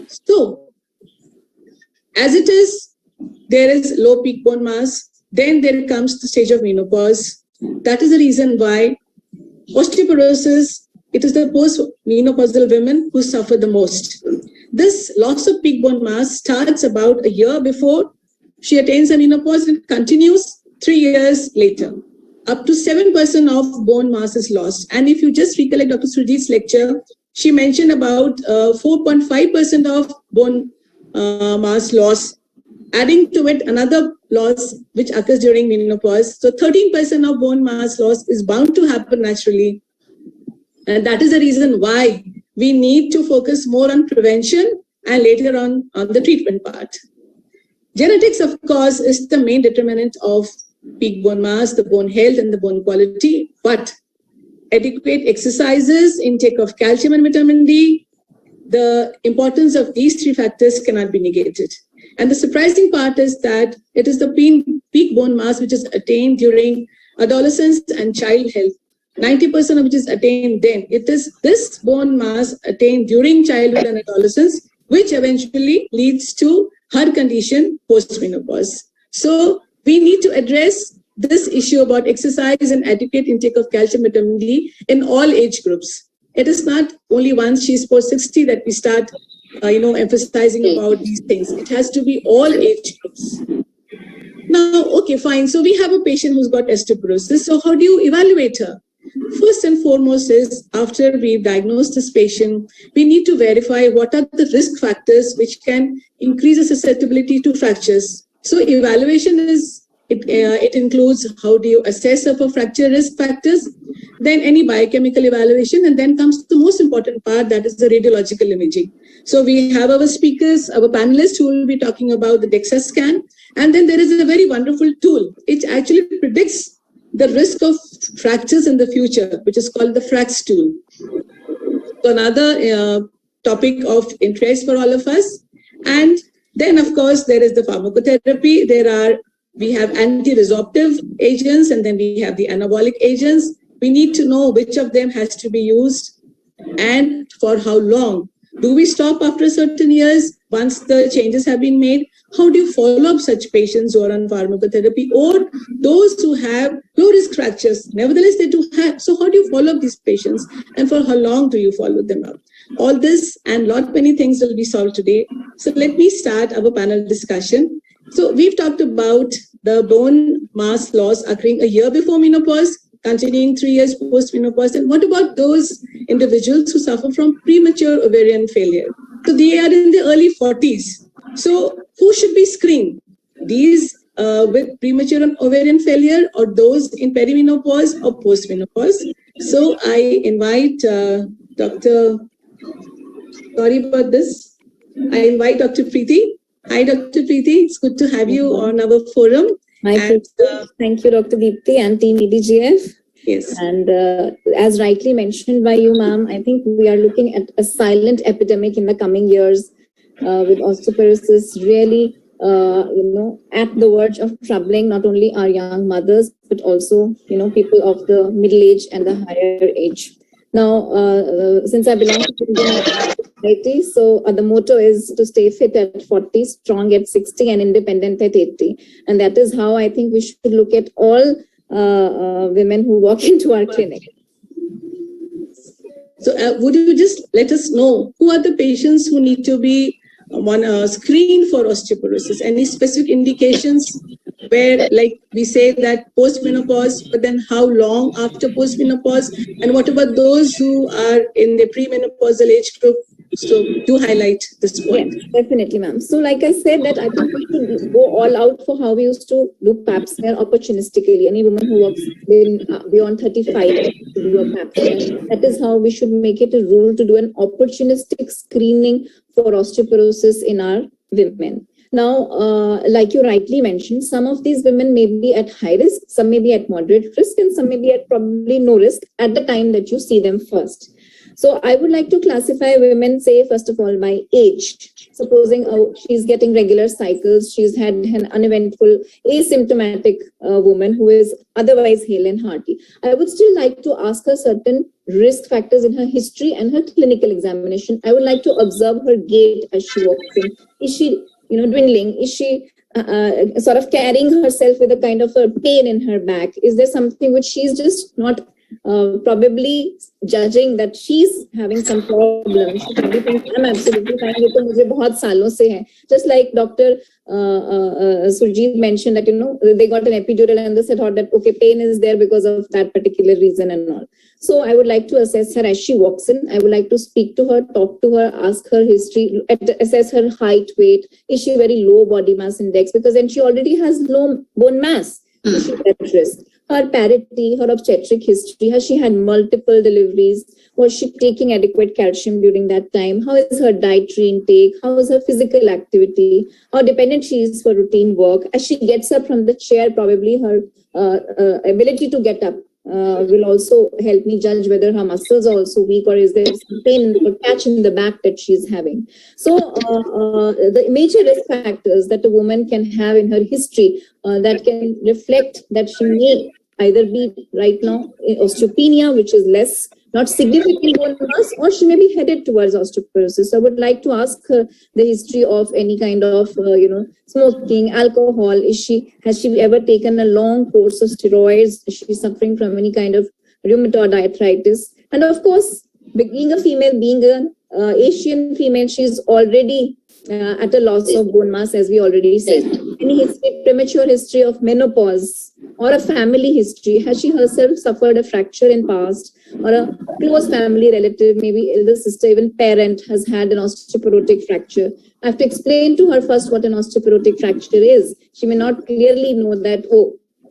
So, as it is, there is low peak bone mass, then there comes the stage of menopause. That is the reason why osteoporosis, it is the post-menopausal women who suffer the most. This loss of peak bone mass starts about a year before she attains a menopause and continues 3 years later. Up to 7% of bone mass is lost. And if you just recollect Dr. Surjit's lecture, she mentioned about 4.5% of bone mass loss, adding to it another loss which occurs during menopause. So 13% of bone mass loss is bound to happen naturally. And that is the reason why we need to focus more on prevention and later on the treatment part. Genetics, of course, is the main determinant of peak bone mass, the bone health, and the bone quality. But adequate exercises, intake of calcium and vitamin D, the importance of these 3 factors cannot be negated. And the surprising part is that it is the peak bone mass which is attained during adolescence and child health. 90% of which is attained then. It is this bone mass attained during childhood and adolescence which eventually leads to her condition post-menopause. So we need to address this issue about exercise and adequate intake of calcium vitamin D in all age groups. It is not only once she's post 60 that we start emphasizing about these things. It has to be all age groups. Now, okay, fine. So we have a patient who's got osteoporosis. So how do you evaluate her? First and foremost is, after we diagnose this patient, we need to verify what are the risk factors which can increase the susceptibility to fractures. So evaluation is, it includes how do you assess for fracture risk factors, then any biochemical evaluation, and then comes the most important part, that is the radiological imaging. So we have our speakers, our panelists who will be talking about the DEXA scan, and then there is a very wonderful tool. It actually predicts the risk of fractures in the future, which is called the FRAX tool. So another topic of interest for all of us. And then, of course, there is the pharmacotherapy. We have anti-resorptive agents, and then we have the anabolic agents. We need to know which of them has to be used and for how long. Do we stop after certain years once the changes have been made? How do you follow up such patients who are on pharmacotherapy or those who have low-risk fractures? Nevertheless, they do have. So how do you follow up these patients and for how long do you follow them up? All this and many things will be solved today. So let me start our panel discussion. So we've talked about the bone mass loss occurring a year before menopause, continuing 3 years post-menopause. And what about those individuals who suffer from premature ovarian failure? So they are in the early 40s. So who should be screened? These with premature ovarian failure or those in perimenopause or post-menopause? So I invite Dr. Preeti. Hi, Dr. Preeti. It's good to have you on our forum. Thank you, Dr. Deepti and Team EBGF. Yes. And as rightly mentioned by you, ma'am, I think we are looking at a silent epidemic in the coming years with osteoporosis really, at the verge of troubling not only our young mothers, but also, people of the middle age and the higher age. Now, since I belong to Indian society, so the motto is to stay fit at 40, strong at 60, and independent at 80. And that is how I think we should look at all women who walk into our clinic. So would you just let us know who are the patients who need to be screened for osteoporosis? Any specific indications where, like we say that post-menopause, but then how long after post-menopause? And what about those who are in the premenopausal age group? So do highlight this point. Yes, definitely, ma'am. So like I said that I think we should go all out for how we used to do pap smear opportunistically. Any woman who walks beyond 35 to do a pap smear. That is how we should make it a rule to do an opportunistic screening for osteoporosis in our women. Now, like you rightly mentioned, some of these women may be at high risk, some may be at moderate risk, and some may be at probably no risk at the time that you see them first. So I would like to classify women, say, first of all, by age. Supposing she's getting regular cycles, she's had an uneventful, asymptomatic woman who is otherwise hale and hearty. I would still like to ask her certain risk factors in her history and her clinical examination. I would like to observe her gait as she walks in. Is she, dwindling? Is she sort of carrying herself with a kind of a pain in her back? Is there something which she's just not probably judging that she's having some problem? She probably thinks, I'm absolutely fine. ये तो मुझे बहुत सालों से है. Just like Dr. Surjit mentioned that, they got an epidural and they thought that, okay, pain is there because of that particular reason and all. So I would like to assess her as she walks in. I would like to speak to her, talk to her, ask her history, assess her height, weight. Is she very low body mass index? Because then she already has low bone mass. So she's at risk. Her parity, her obstetric history, has she had multiple deliveries? Was she taking adequate calcium during that time? How is her dietary intake? How is her physical activity? How dependent she is for routine work? As she gets up from the chair, probably her ability to get up will also help me judge whether her muscles are also weak or is there some pain or catch in the back that she's having. So the major risk factors that a woman can have in her history that can reflect that she may either be right now osteopenia, which is less, not significant bone mass, or she may be headed towards osteoporosis. So I would like to ask her the history of any kind of, smoking, alcohol. Has she ever taken a long course of steroids? Is she suffering from any kind of rheumatoid arthritis? And of course, being a female, being an Asian female, she's already at a loss of bone mass, as we already said. Any history, premature history of menopause or a family history? Has she herself suffered a fracture in past, or a close family relative, maybe elder sister, even parent has had an osteoporotic fracture? I have to explain to her first what an osteoporotic fracture is. She may not clearly know that,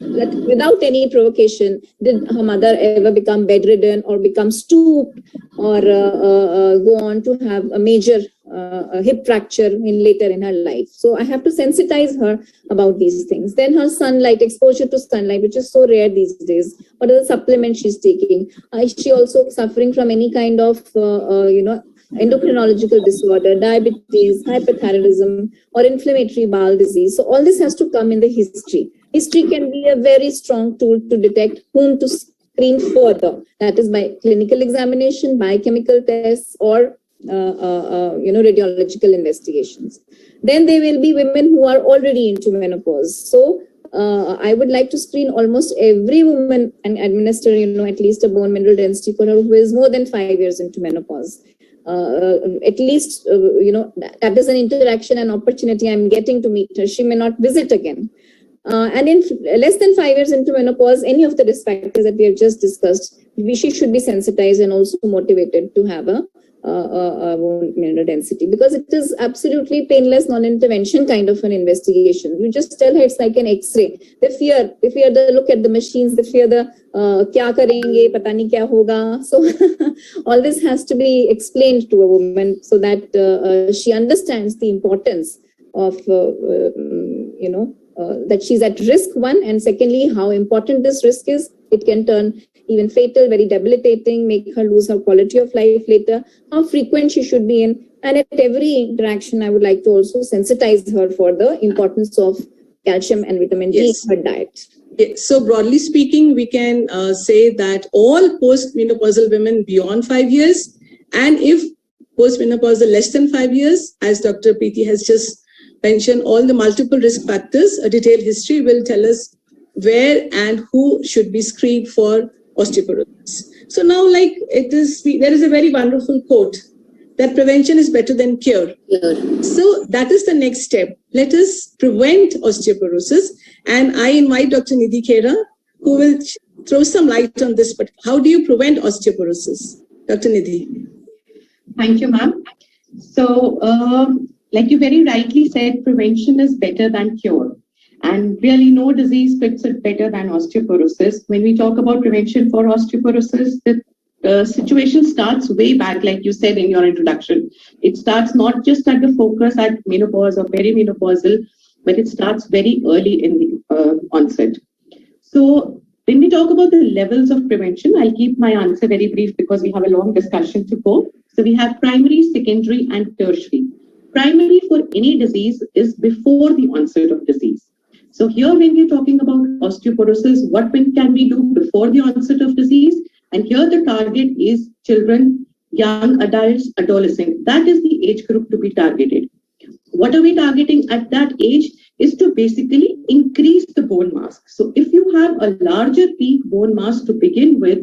that without any provocation, did her mother ever become bedridden or become stooped or go on to have a major hip fracture later in her life. So I have to sensitize her about these things. Then her sunlight, exposure to sunlight, which is so rare these days. What are the supplements she's taking? Is she also suffering from any kind of, endocrinological disorder, diabetes, hyperthyroidism, or inflammatory bowel disease? So all this has to come in the history. History can be a very strong tool to detect whom to screen further. That is by clinical examination, biochemical tests, or radiological investigations. Then there will be women who are already into menopause. So I would like to screen almost every woman and administer, at least a bone mineral density for her who is more than 5 years into menopause. At least, that is an interaction and opportunity I'm getting to meet her. She may not visit again. And in less than 5 years into menopause, any of the risk factors that we have just discussed, she should be sensitized and also motivated to have a bone mineral density, because it is absolutely painless non-intervention kind of an investigation. You just tell her it's like an X-ray. They fear the look at the machines, they fear the kya karenge, pata nahi kya hoga. So all this has to be explained to a woman so that she understands the importance of that she's at risk, one, and secondly, how important this risk is. It can turn even fatal, very debilitating, make her lose her quality of life later, how frequent she should be in. And at every interaction, I would like to also sensitize her for the importance of calcium and vitamin D Yes. in her diet. So broadly speaking, we can say that all postmenopausal women beyond 5 years, and if postmenopausal less than 5 years, as Dr. Preeti has just mentioned, all the multiple risk factors, a detailed history will tell us where and who should be screened for osteoporosis. So now, like there is a very wonderful quote that prevention is better than cure. So that is the next step. Let us prevent osteoporosis. And I invite Dr. Nidhi Khera, who will throw some light on this. But how do you prevent osteoporosis? Dr. Nidhi. Thank you, ma'am. So, like you very rightly said, prevention is better than cure. And really no disease fits it better than osteoporosis. When we talk about prevention for osteoporosis, the situation starts way back, like you said in your introduction. It starts not just at the focus at menopause or perimenopausal, but it starts very early in the onset. So when we talk about the levels of prevention, I'll keep my answer very brief because we have a long discussion to go. So we have primary, secondary, and tertiary. Primary for any disease is before the onset of disease. So here when we're talking about osteoporosis, what can we do before the onset of disease? And here the target is children, young adults, adolescents. That is the age group to be targeted. What are we targeting at that age is to basically increase the bone mass. So if you have a larger peak bone mass to begin with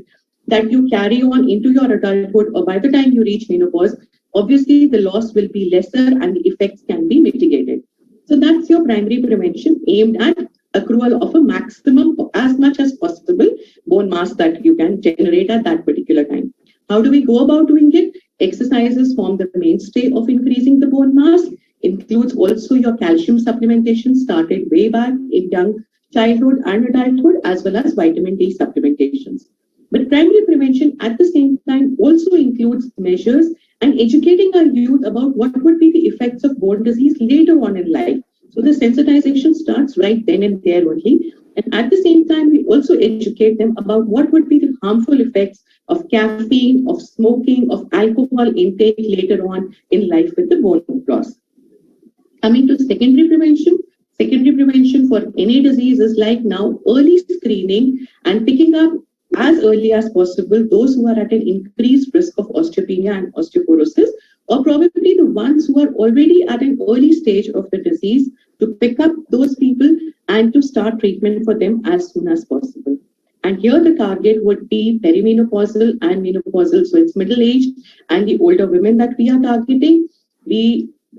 that you carry on into your adulthood or by the time you reach menopause, obviously the loss will be lesser and the effects can be mitigated. So that's your primary prevention aimed at accrual of a maximum, as much as possible, bone mass that you can generate at that particular time. How do we go about doing it? Exercises form the mainstay of increasing the bone mass. Includes also your calcium supplementation started way back in young childhood and adulthood, as well as vitamin D supplementations. But primary prevention at the same time also includes measures and educating our youth about what would be the effects of bone disease later on in life. So the sensitization starts right then and there only. And at the same time, we also educate them about what would be the harmful effects of caffeine, of smoking, of alcohol intake later on in life with the bone loss. Coming to secondary prevention for any disease is like now early screening and picking up as early as possible those who are at an increased risk of osteopenia and osteoporosis, or probably the ones who are already at an early stage of the disease, to pick up those people and to start treatment for them as soon as possible. And here the target would be perimenopausal and menopausal, so it's middle-aged and the older women that we are targeting.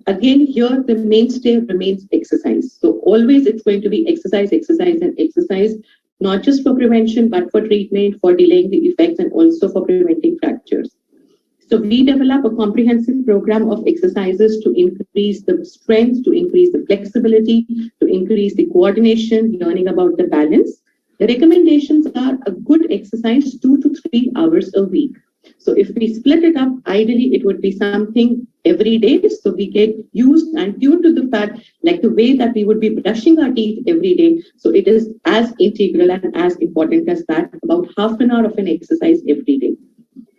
Again, here the mainstay remains exercise. So always it's going to be exercise, and exercise, not just for prevention, but for treatment, for delaying the effects, and also for preventing fractures. So we develop a comprehensive program of exercises to increase the strength, to increase the flexibility, to increase the coordination, learning about the balance. The recommendations are a good exercise 2 to 3 hours a week. So if we split it up, ideally it would be something every day. So we get used and tuned to the fact, like the way that we would be brushing our teeth every day. So it is as integral and as important as that, about half an hour of an exercise every day.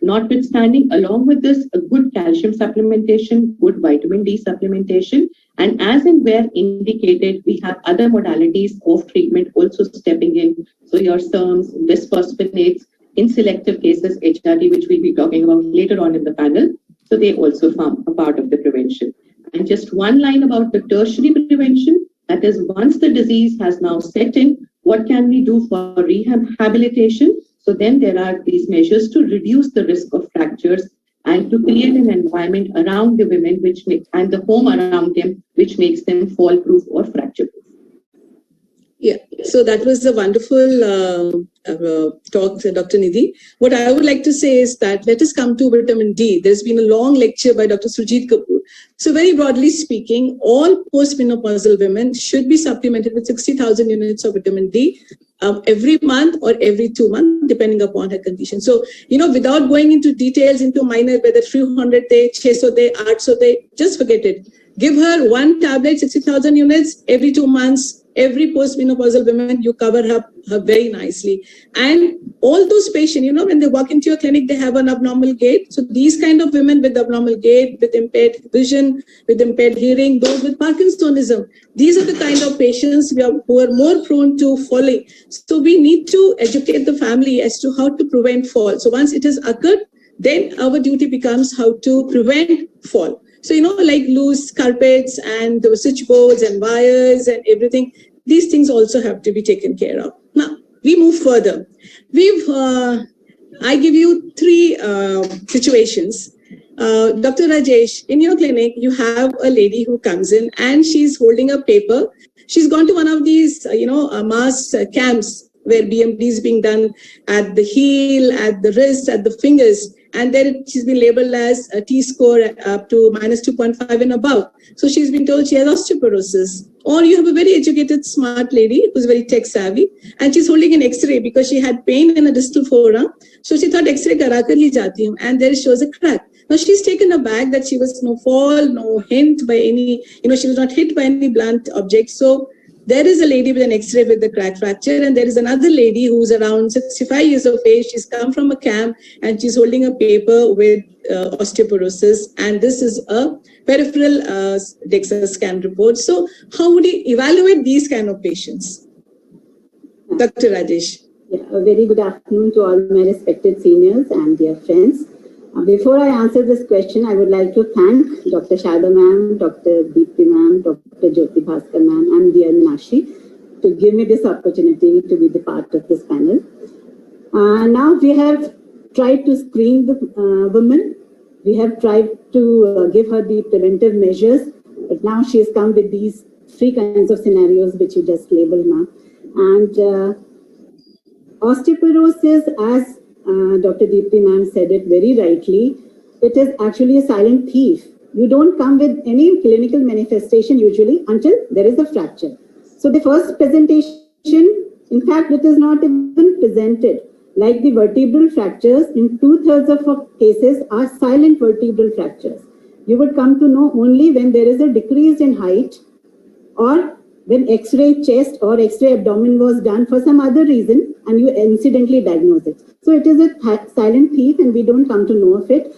Notwithstanding, along with this, a good calcium supplementation, good vitamin D supplementation, and as and where indicated, we have other modalities of treatment also stepping in. So your SERMs, bisphosphonates, in selective cases, HRT, which we'll be talking about later on in the panel. So they also form a part of the prevention. And just one line about the tertiary prevention, that is, once the disease has now set in, what can we do for rehabilitation? So then there are these measures to reduce the risk of fractures and to create an environment around the women and the home around them, which makes them fall-proof or fracture-proof. Yeah, so that was a wonderful talk, Dr. Nidhi. What I would like to say is that let us come to vitamin D. There's been a long lecture by Dr. Surjit Kapoor. So very broadly speaking, all postmenopausal women should be supplemented with 60,000 units of vitamin D every month or every 2 months, depending upon her condition. So, without going into details, into minor, whether 300 day, 600 day, 800 day, just forget it. Give her one tablet, 60,000 units every 2 months, every postmenopausal woman, you cover her very nicely. And all those patients, when they walk into your clinic, they have an abnormal gait. So these kind of women with abnormal gait, with impaired vision, with impaired hearing, those with Parkinsonism, these are the kind of patients who are more prone to falling. So we need to educate the family as to how to prevent fall. So once it has occurred, then our duty becomes how to prevent fall. So, like loose carpets and the switchboards and wires and everything, these things also have to be taken care of. Now, we move further. I give you 3 situations. Dr. Rajesh, in your clinic, you have a lady who comes in and she's holding a paper. She's gone to one of these, mass camps where BMD is being done at the heel, at the wrist, at the fingers. And then she's been labeled as a T-score up to -2.5 and above. So she's been told she has osteoporosis. Or you have a very educated, smart lady who's very tech savvy, and she's holding an X-ray because she had pain in a distal forearm. So she thought X-ray kara kar hi jati hu, and there it shows a crack. Now she's taken aback that she was no fall, no hint by any, she was not hit by any blunt object. So there is a lady with an X-ray with the crack fracture, and there is another lady who's around 65 years of age. She's come from a camp and she's holding a paper with osteoporosis, and this is a peripheral DEXA scan report. So how would you evaluate these kind of patients? Dr. Rajesh. Yeah, a very good afternoon to all my respected seniors and dear friends. Before I answer this question, I would like to thank Dr. Shada ma'am, Dr. Deepti ma'am, Dr. Jyoti Bhaskar ma'am, and dear Meenakshi to give me this opportunity to be the part of this panel. Now we have tried to screen the woman. We have tried to give her the preventive measures, but now she has come with these 3 kinds of scenarios which you just labeled now. And osteoporosis, as Dr. Deepti ma'am said it very rightly, it is actually a silent thief. You don't come with any clinical manifestation usually until there is a fracture. So the first presentation, in fact, it is not even presented. Like the vertebral fractures, in 2/3 of cases are silent vertebral fractures. You would come to know only when there is a decrease in height, or when X-ray chest or X-ray abdomen was done for some other reason and you incidentally diagnose it. So it is a silent thief and we don't come to know of it.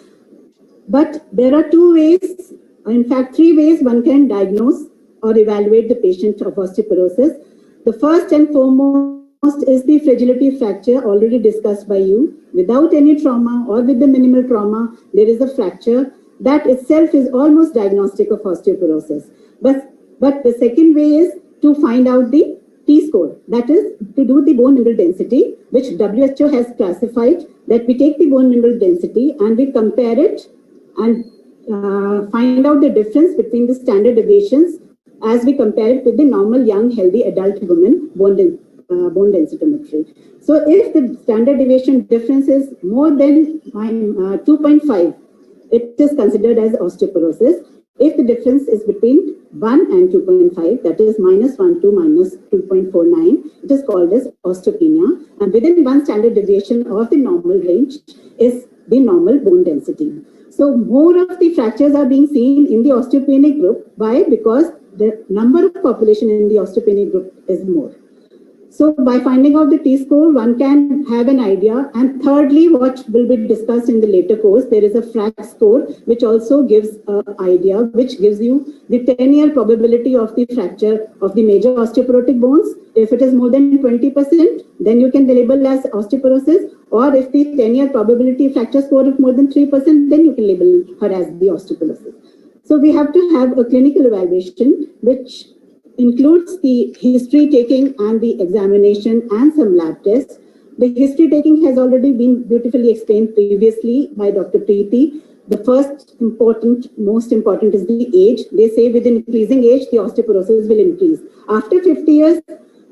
But there are 2 ways, in fact 3 ways one can diagnose or evaluate the patient of osteoporosis. The first and foremost is the fragility fracture already discussed by you. Without any trauma or with the minimal trauma, there is a fracture. That itself is almost diagnostic of osteoporosis. But the second way is to find out the T-score. That is to do the bone mineral density, which WHO has classified, that we take the bone mineral density and we compare it and find out the difference between the standard deviations as we compare it with the normal young healthy adult woman bone densitometry. So if the standard deviation difference is more than 2.5, it is considered as osteoporosis. If the difference is between 1 and 2.5, that is -1 to -2.49, it is called as osteopenia. And within 1 standard deviation of the normal range is the normal bone density. So more of the fractures are being seen in the osteopenic group. Why? Because the number of population in the osteopenic group is more. So by finding out the T-score, one can have an idea. And thirdly, what will be discussed in the later course, there is a FRAC score, which also gives an idea, which gives you the 10-year probability of the fracture of the major osteoporotic bones. If it is more than 20%, then you can label as osteoporosis. Or if the 10-year probability fracture score of more than 3%, then you can label her as the osteoporosis. So we have to have a clinical evaluation, which includes the history taking and the examination and some lab tests. The history taking has already been beautifully explained previously by Dr. Preeti. The first most important is the age. They say with increasing age, the osteoporosis will increase. After 50 years,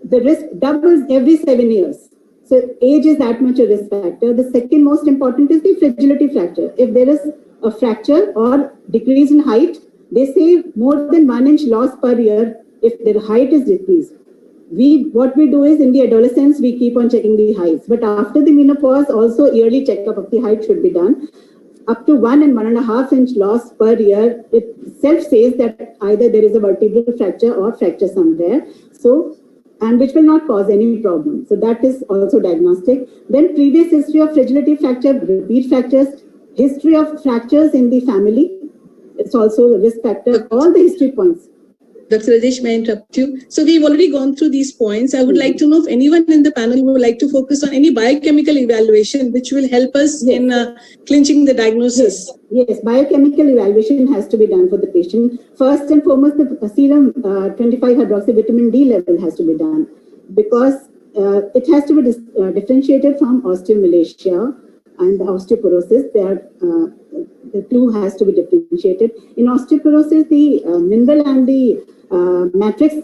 the risk doubles every 7 years. So age is that much a risk factor. The second most important is the fragility fracture. If there is a fracture or decrease in height, they say more than 1 inch loss per year if their height is decreased. What we do is in the adolescence, we keep on checking the heights. But after the menopause, also yearly checkup of the height should be done. Up to 1 and 1.5 inch loss per year, it itself says that either there is a vertebral fracture or fracture somewhere. So, and which will not cause any problem. So that is also diagnostic. Then previous history of fragility fracture, repeat fractures, history of fractures in the family. It's also a risk factor. All the history points. Dr. Rajesh, may I interrupt you? So we've already gone through these points. I would like to know if anyone in the panel would like to focus on any biochemical evaluation which will help us in clinching the diagnosis. Yes, biochemical evaluation has to be done for the patient. First and foremost, the serum 25-hydroxyvitamin D level has to be done because it has to be differentiated from osteomalacia and the osteoporosis. The two has to be differentiated. In osteoporosis, the mineral and the matrix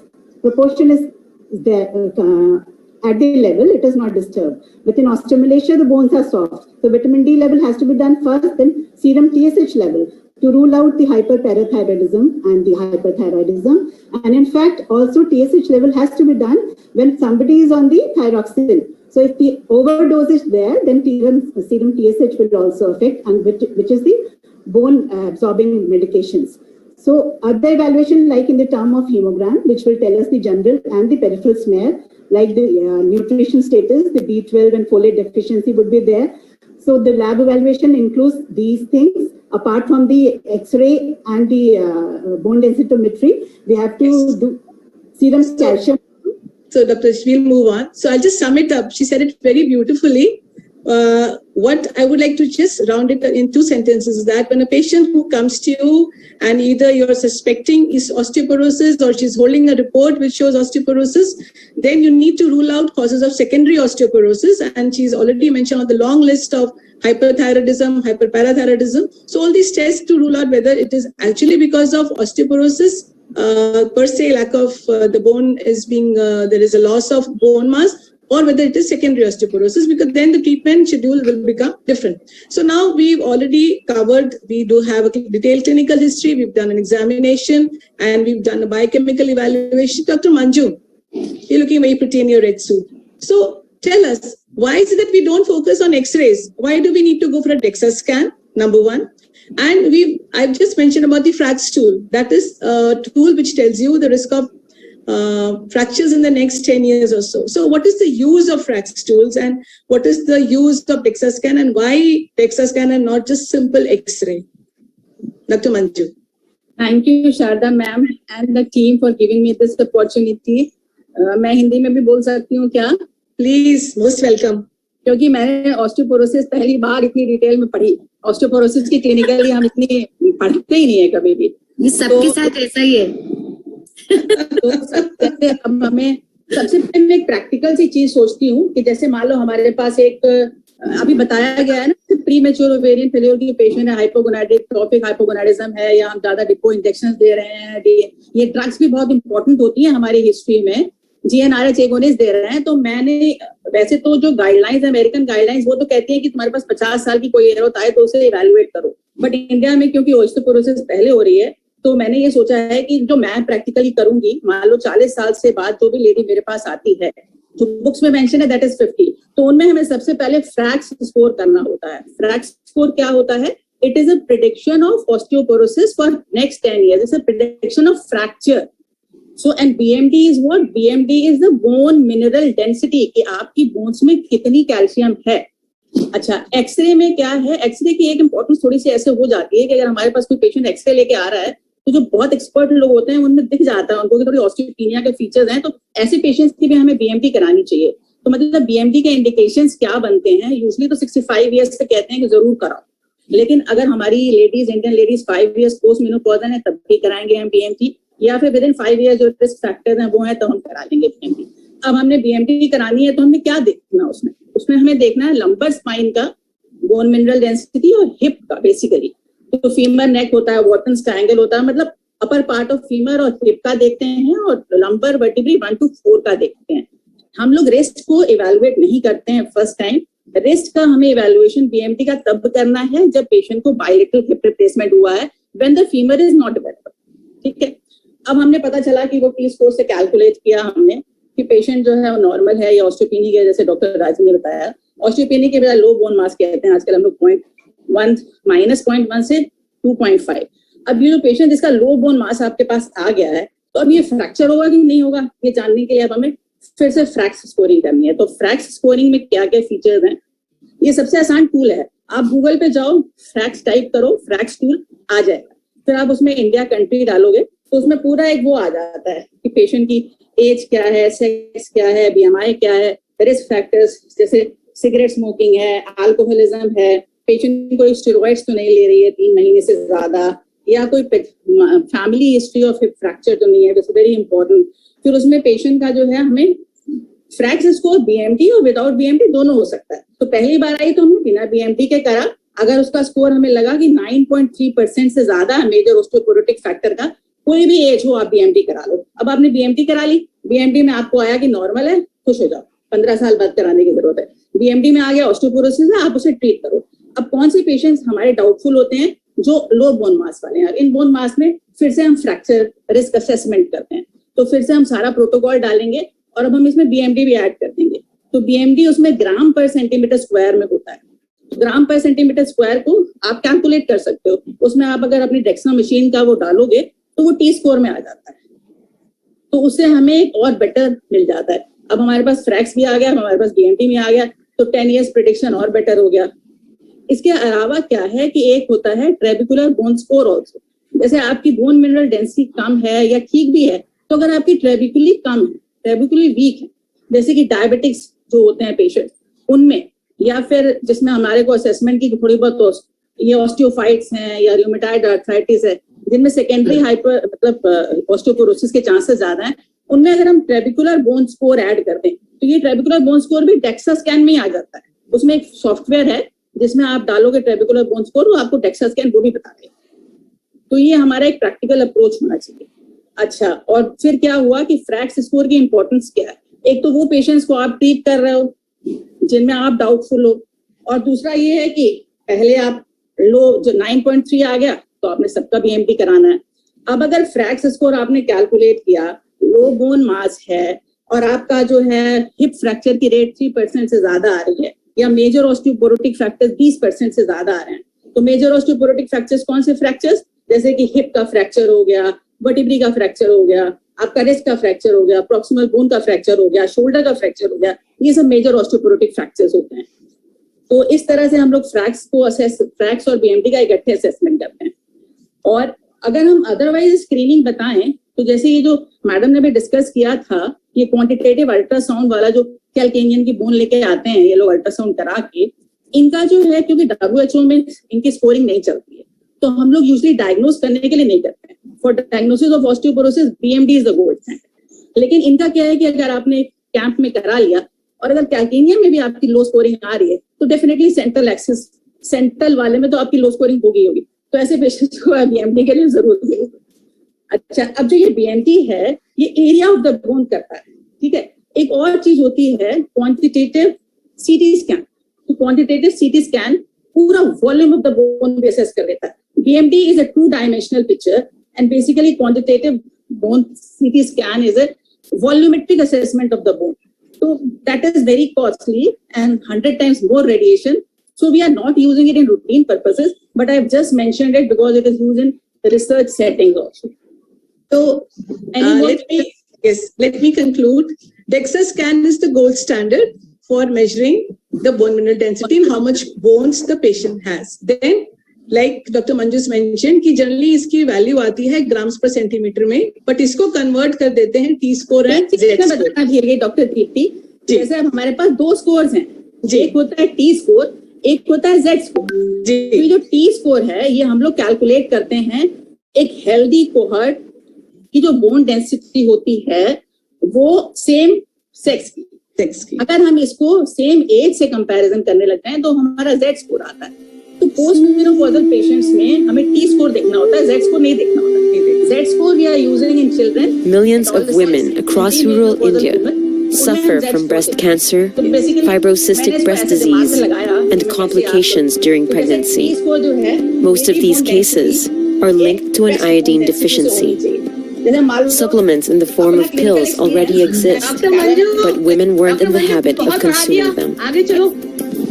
proportion is there at the level, it is not disturbed. But in osteomalacia, the bones are soft. So vitamin D level has to be done first, then serum TSH level to rule out the hyperparathyroidism and the hyperthyroidism. And in fact, also TSH level has to be done when somebody is on the thyroxine. So if the overdose is there, then serum TSH will also affect, and which is the bone absorbing medications. So other evaluation like in the term of hemogram, which will tell us the general and the peripheral smear, like the nutrition status, the B12 and folate deficiency would be there. So the lab evaluation includes these things. Apart from the X-ray and the bone densitometry, we have to do serum calcium. So Dr. we'll move on. So I'll just sum it up. She said it very beautifully. What I would like to just round it in 2 sentences is that when a patient who comes to you and either you're suspecting is osteoporosis or she's holding a report which shows osteoporosis, then you need to rule out causes of secondary osteoporosis. And she's already mentioned on the long list of hyperthyroidism, hyperparathyroidism. So all these tests to rule out whether it is actually because of osteoporosis, per se lack of the bone is being, there is a loss of bone mass, or whether it is secondary osteoporosis, because then the treatment schedule will become different. So now we've already covered, we do have a detailed clinical history, we've done an examination, and we've done a biochemical evaluation. Dr. Manju, you're looking very pretty in your red suit. So tell us, why is it that we don't focus on X-rays? Why do we need to go for a DEXA scan, number one? And I've just mentioned about the FRAX tool. That is a tool which tells you the risk of fractures in the next 10 years or so. So what is the use of FRAX tools and what is the use of DEXA scan and why DEXA scan and not just simple X-ray? Dr. Manju. Thank you, Sharda ma'am and the team for giving me this opportunity. मैं हिंदी में भी बोल सकती हूँ क्या? Please, most welcome. क्योंकि मैंने osteoporosis पहली बार इतनी डिटेल में पढ़ी. ऑस्टियोपोरोसिस की क्लिनिकली हम इतनी पढ़ते ही नहीं है कभी भी. ये सबके साथ ऐसा ही है. तो अब हमें सबसे पहले मैं एक प्रैक्टिकल सी चीज सोचती हूँ कि जैसे मान लो हमारे पास एक अभी बताया गया है ना प्री मैच्योर ओवेरियन फेलियर की पेशेंट है, हाइपोगोनाडोट्रोपिक हाइपोगोनाडिज्म है या हम ज्यादा डिपो इंजेक्शन दे रहे हैं, ये ड्रग्स भी बहुत इंपॉर्टेंट होती है हमारी हिस्ट्री में, GnRH एगोनिस्ट दे रहे हैं. तो मैंने वैसे तो जो गाइडलाइंस अमेरिकन गाइडलाइंस वो तो कहती है कि तुम्हारे पास 50 साल की कोई एयर होता है तो उसे इवेलुएट करो, बट इंडिया में क्योंकि ऑस्टियोपोरोसिस पहले हो रही है तो मैंने ये सोचा है कि जो मैं प्रैक्टिकली करूंगी, मान लो 40 साल से बाद जो भी लेडी मेरे पास आती है, जो बुक्स में मेंशन है दैट इज 50, तो उनमें हमें सबसे पहले फ्रैक्स स्कोर करना होता है. फ्रैक्स स्कोर क्या होता है? It is a prediction of osteoporosis for next 10 years. It's a prediction of fracture. So and BMD is what? BMD is the bone mineral density कि आपकी बोन्स में कितनी कैल्शियम है. अच्छा, एक्सरे में क्या है? एक्सरे की एक इंपॉर्टेंस थोड़ी सी ऐसे हो जाती है कि अगर हमारे पास कोई पेशेंट एक्सरे लेके आ रहा है तो जो बहुत एक्सपर्ट लोग होते हैं उनमें दिख जाता है उनको कि थोड़ी ऑस्टियोपीनिया के फीचर्स हैं, तो ऐसे पेशेंट्स की भी हमें BMD करानी चाहिए. तो मतलब BMD के इंडिकेशंस क्या बनते हैं? यूजुअली तो 65 ईयर्स से कहते हैं कि जरूर कराओ, लेकिन अगर हमारी ladies, Indian ladies 5 years post menopause है तब भी कराएंगे हम BMD, या फिर विद इन 5 years जो रिस्क फैक्टर हैं वो है तो हम करा लेंगे BMD. अब हमने BMD करानी है तो हमें क्या देखना उसमें हमें देखना है लंबर स्पाइन का बोन मिनरल डेंसिटी और हिप का बेसिकली. तो फीमर नेक होता है, वॉटन्स ट्रायंगल होता है, मतलब अपर पार्ट ऑफ फीमर और हिप का देखते हैं और लंबर वर्टिब्री 1 to 4 का देखते हैं. हम लोग रेस्ट को इवेलुएट नहीं करते हैं फर्स्ट टाइम. रेस्ट का हमें इवेलुएशन BMD का तब करना है जब पेशेंट को बायलेटरल हिप रिप्लेसमेंट हुआ है, when the femur is not developed. ठीक है. अब हमने पता चला कि वो टी स्कोर से कैलकुलेट किया हमने कि पेशेंट जो है वो नॉर्मल है या ऑस्टियोपेनिक है, जैसे डॉक्टर राज ने बताया. ऑस्टियोपेनिक के बजाय लो बोन मास कहते हैं आजकल हम लोग -0.1 से 2.5. अब ये जो पेशेंट जिसका लो बोन मास आपके पास आ गया है, तो अब ये फ्रैक्चर होगा कि नहीं होगा ये जानने के लिए अब हमें फिर से फ्रैक्स स्कोरिंग करनी है। तो फ्रैक्स स्कोरिंग में क्या क्या फीचर्स हैं, ये सबसे आसान टूल है। आप गूगल पे जाओ, फ्रैक्स टाइप करो, फ्रैक्स टूल आ जाएगा। फिर आप उसमें इंडिया कंट्री डालोगे तो उसमें पूरा एक वो आ जाता है कि पेशेंट की एज क्या है, सेक्स क्या है, बीएमआई क्या है, रिस्क फैक्टर्स जैसे सिगरेट स्मोकिंग है, अल्कोहलिज्म है, पेशेंट कोई स्टेरॉइड्स तो नहीं ले रही है 3 महीने से ज्यादा, या कोई family history of hip fracture तो नहीं है, दिस वेरी इंपॉर्टेंट। फिर उसमें पेशेंट का जो है हमें फ्रैक्स स्कोर बीएमटी और विदाउट बीएमटी दोनों हो सकता है। तो पहली बार आई तो हमने बिना बीएमटी के करा, अगर उसका स्कोर हमें लगा कि 9.3% से ज्यादा है मेजर ऑस्टियोपोरोटिक फैक्टर का, कोई भी एज हो आप बीएमटी करा लो। अब आपने बीएमटी करा ली, बीएमटी में आपको आया कि नॉर्मल है, खुश हो जाओ, 15 साल बाद कराने की जरूरत है। बीएमटी में आ गया ऑस्टियोपोरोसिस है, आप उसे ट्रीट करो। अब कौन से पेशेंट्स हमारे डाउटफुल होते हैं, जो लो बोन मास वाले हैं। इन बोन मास में फिर से हम फ्रैक्चर रिस्क असेसमेंट करते हैं, तो फिर से हम सारा प्रोटोकॉल डालेंगे और अब हम इसमें बीएमडी भी ऐड कर देंगे। तो बीएमडी उसमें ग्राम पर सेंटीमीटर स्क्वायर में होता है। ग्राम पर सेंटीमीटर स्क्वायर को आप कैलकुलेट कर सकते हो। उसमें आप अगर अपनी डेक्सा मशीन का वो डालोगे तो वो टी स्कोर में आ जाता है, तो उससे हमें एक और बेटर मिल जाता है। अब हमारे पास फ्रैक्स भी आ गया, हमारे पास बीएमटी भी आ गया, तो 10 years प्रेडिक्शन और बेटर हो गया। इसके अलावा क्या है कि एक होता है ट्रेबिकुलर बोन स्कोर ऑल्सो। जैसे आपकी बोन मिनरल डेंसिटी कम है या ठीक भी है, तो अगर आपकी ट्रेबिकुली कम है, ट्रेबिकुली वीक है, जैसे कि डायबिटिक्स जो होते हैं पेशेंट उनमें, या फिर जिसमें हमारे को असेसमेंट की थोड़ी बहुत ये ऑस्टियोफाइट्स हैं या रूमेटॉइड आर्थराइटिस है, जिनमें सेकेंडरी हाइपर मतलब ऑस्टियोपोरोसिस के चांसेस ज्यादा हैं, उनमें अगर हम ट्रेबिकुलर बोन स्कोर ऐड कर दें तो ये ट्रेबिकुलर बोन स्कोर भी डेक्सा स्कैन में ही आ जाता है। उसमें एक सॉफ्टवेयर है जिसमें आप डालोगे ट्रेबिकुलर बोन स्कोर, वो आपको डेक्सा स्कैन वो भी बता देगा। तो ये हमारा एक प्रैक्टिकल अप्रोच होना चाहिए। अच्छा, और फिर क्या हुआ कि फ्रैक्स स्कोर की इंपॉर्टेंस क्या है। एक तो वो पेशेंट्स को आप ट्रीट कर रहे हो जिनमें आप डाउटफुल हो, और दूसरा ये है कि पहले आप लो जो 9.3 आ गया तो आपने सबका बीएमटी कराना है। अब अगर फ्रैक्स स्कोर आपने कैलकुलेट किया, लो बोन मास है और आपका जो है हिप फ्रैक्चर की रेट 3% से ज्यादा आ रही है, या मेजर ऑस्टियोपोरोटिक फ्रैक्चर्स 20% से ज्यादा आ रहे हैं। तो मेजर ऑस्टियोपोरोटिक फ्रैक्चर्स कौन से फ्रैक्चर्स, जैसे कि हिप का फ्रैक्चर हो गया, वर्टिब्री का फ्रैक्चर हो गया, आपका रिस्ट का फ्रैक्चर हो गया, प्रॉक्सिमल बोन का फ्रैक्चर हो गया, शोल्डर का फ्रैक्चर हो गया, ये सब मेजर ऑस्टियोपोरोटिक फ्रैक्चर्स होते हैं। तो इस तरह से हम लोग फ्रैक्स और बीएमटी का इकट्ठे असेसमेंट करते हैं। और अगर हम अदरवाइज स्क्रीनिंग बताएं तो जैसे ये जो मैडम ने भी डिस्कस किया था, ये क्वांटिटेटिव अल्ट्रासाउंड वाला जो कैल्केनियन की बोन लेके आते हैं ये लोग अल्ट्रासाउंड करा के, इनका जो है क्योंकि WHO में इनकी स्कोरिंग नहीं चलती है, तो हम लोग यूजुअली डायग्नोज करने के लिए नहीं करते हैं। For diagnosis of osteoporosis BMD is the gold standard. लेकिन इनका क्या है कि अगर आपने कैंप में करा लिया और अगर कैल्केनियन में भी आपकी लो स्कोरिंग आ रही है तो डेफिनेटली सेंट्रल वाले में तो आपकी लो स्कोरिंग होगी। तो ऐसे पेशेंट्स को बीएमटी के लिए जरूरत है। अच्छा, अब जो ये बीएमटी है ये एरिया ऑफ द बोन करता है, ठीक है। एक और चीज होती है क्वांटिटेटिव सीटी स्कैन। तो क्वांटिटेटिव सीटी स्कैन पूरा वॉल्यूम ऑफ द बोन भी असेस कर लेता है। BMT is a 2-dimensional picture, and basically quantitative bone CT scan is a volumetric assessment of the bone. So that is very costly and 100 times more radiation. So we are not using it in routine purposes, but I've just mentioned it because it is used in research settings also. So let me conclude. DEXA scan is the gold standard for measuring the bone mineral density and how much bones the patient has. Then like Dr. Manju's mentioned कि generally इसकी value आती है grams पर centimetre में, but इसको convert कर देते हैं T score and Z score. Doctor Deepti, जैसे हमारे पास 2 स्कोर्स हैं, एक होता है टी स्कोर, एक होता है जेड स्कोर। तो जो टी स्कोर है ये हम लोग कैलकुलेट करते हैं एक हेल्दी कोहर्ट की जो बोन डेंसिटी होती है वो सेम सेक्स की। अगर हम इसको सेम एज से कंपैरिजन करने लगते हैं तो हमारा जेड स्कोर आता है। तो पोस्ट मेनोपॉजल पेशेंट्स में हमें टी स्कोर देखना होता है, जेड स्कोर नहीं देखना होता। Z score we are using in children. Millions of women across rural India suffer from breast cancer, fibrocystic breast disease, and complications during pregnancy. Most of these cases are linked to an iodine deficiency. Supplements in the form of pills already exist, but women weren't in the habit of consuming them.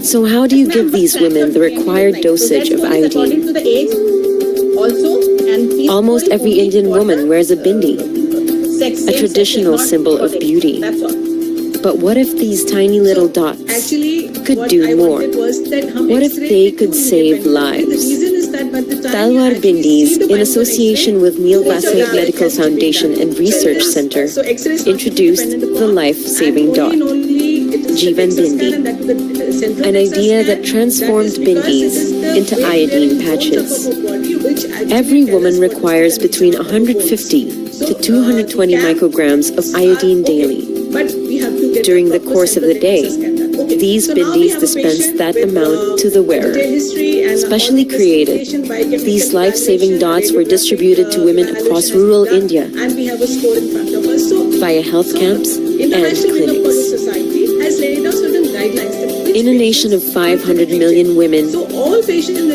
So how do you give these women the required dosage of iodine? Almost every Indian woman wears a bindi. a traditional symbol of beauty. That's all. But what if these tiny little dots could do more? What if they could save lives? Talwar Bindis, in association with Neil Vasai Medical Foundation and Research Center, introduced the life-saving dot, Jeevan Bindi, an idea that transformed bindis into iodine patches. Every woman requires between 150 to 220 micrograms of iodine daily. During the course of the day, these bindis dispense that amount to the wearer. Specially created, these life-saving dots were distributed to women across rural India via health camps and clinics. In a nation of 500 million women,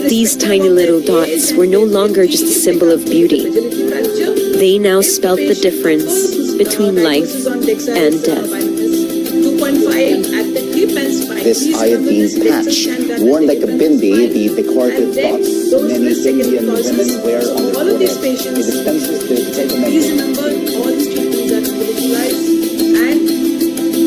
these tiny little dots were no longer just a symbol of beauty. They now spelt the difference between life and death. This iodine patch, worn like a bindi, the decorative dots many Indian women wear on their forehead. It dispenses the Please remember, all these treatments are individualized, and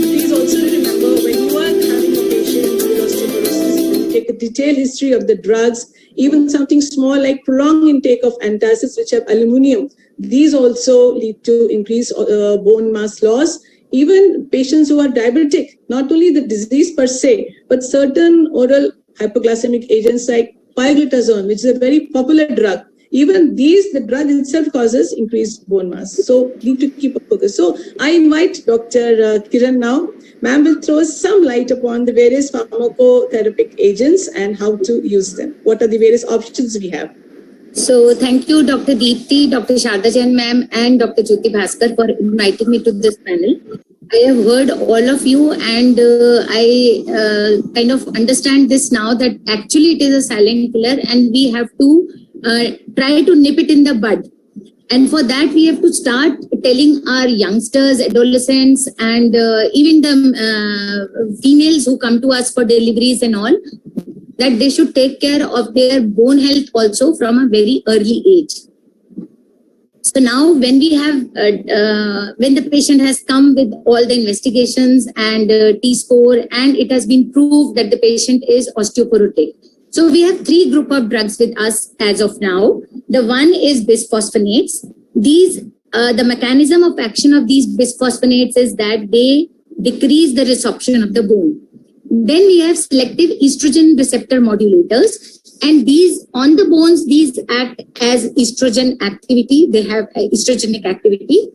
please also remember when you are having a patient with osteoporosis, take a detailed history of the drugs, even something small like prolonged intake of antacids which have aluminum. These also lead to increased bone mass loss. Even patients who are diabetic, not only the disease per se, but certain oral hypoglycemic agents like pioglitazone, which is a very popular drug. Even these, the drug itself causes increased bone mass. So need to keep a focus. So I invite Dr. Kiran now. Ma'am will throw some light upon the various pharmacotherapic agents and how to use them. What are the various options we have? So thank you, Dr. Deepti, Dr. Sharda Jain ma'am, and Dr. Jyoti Bhaskar for inviting me to this panel. I have heard all of you, and I kind of understand this now that actually it is a silent killer, and we have to try to nip it in the bud. And for that, we have to start telling our youngsters, adolescents, and even the females who come to us for deliveries and all, that they should take care of their bone health also from a very early age. So now when we have, when the patient has come with all the investigations and T-score, and it has been proved that the patient is osteoporotic. So we have 3 groups of drugs with us as of now. The one is bisphosphonates. These, the mechanism of action of these bisphosphonates is that they decrease the resorption of the bone. Then we have selective estrogen receptor modulators, and these on the bones, these act as estrogen activity. They have estrogenic activity.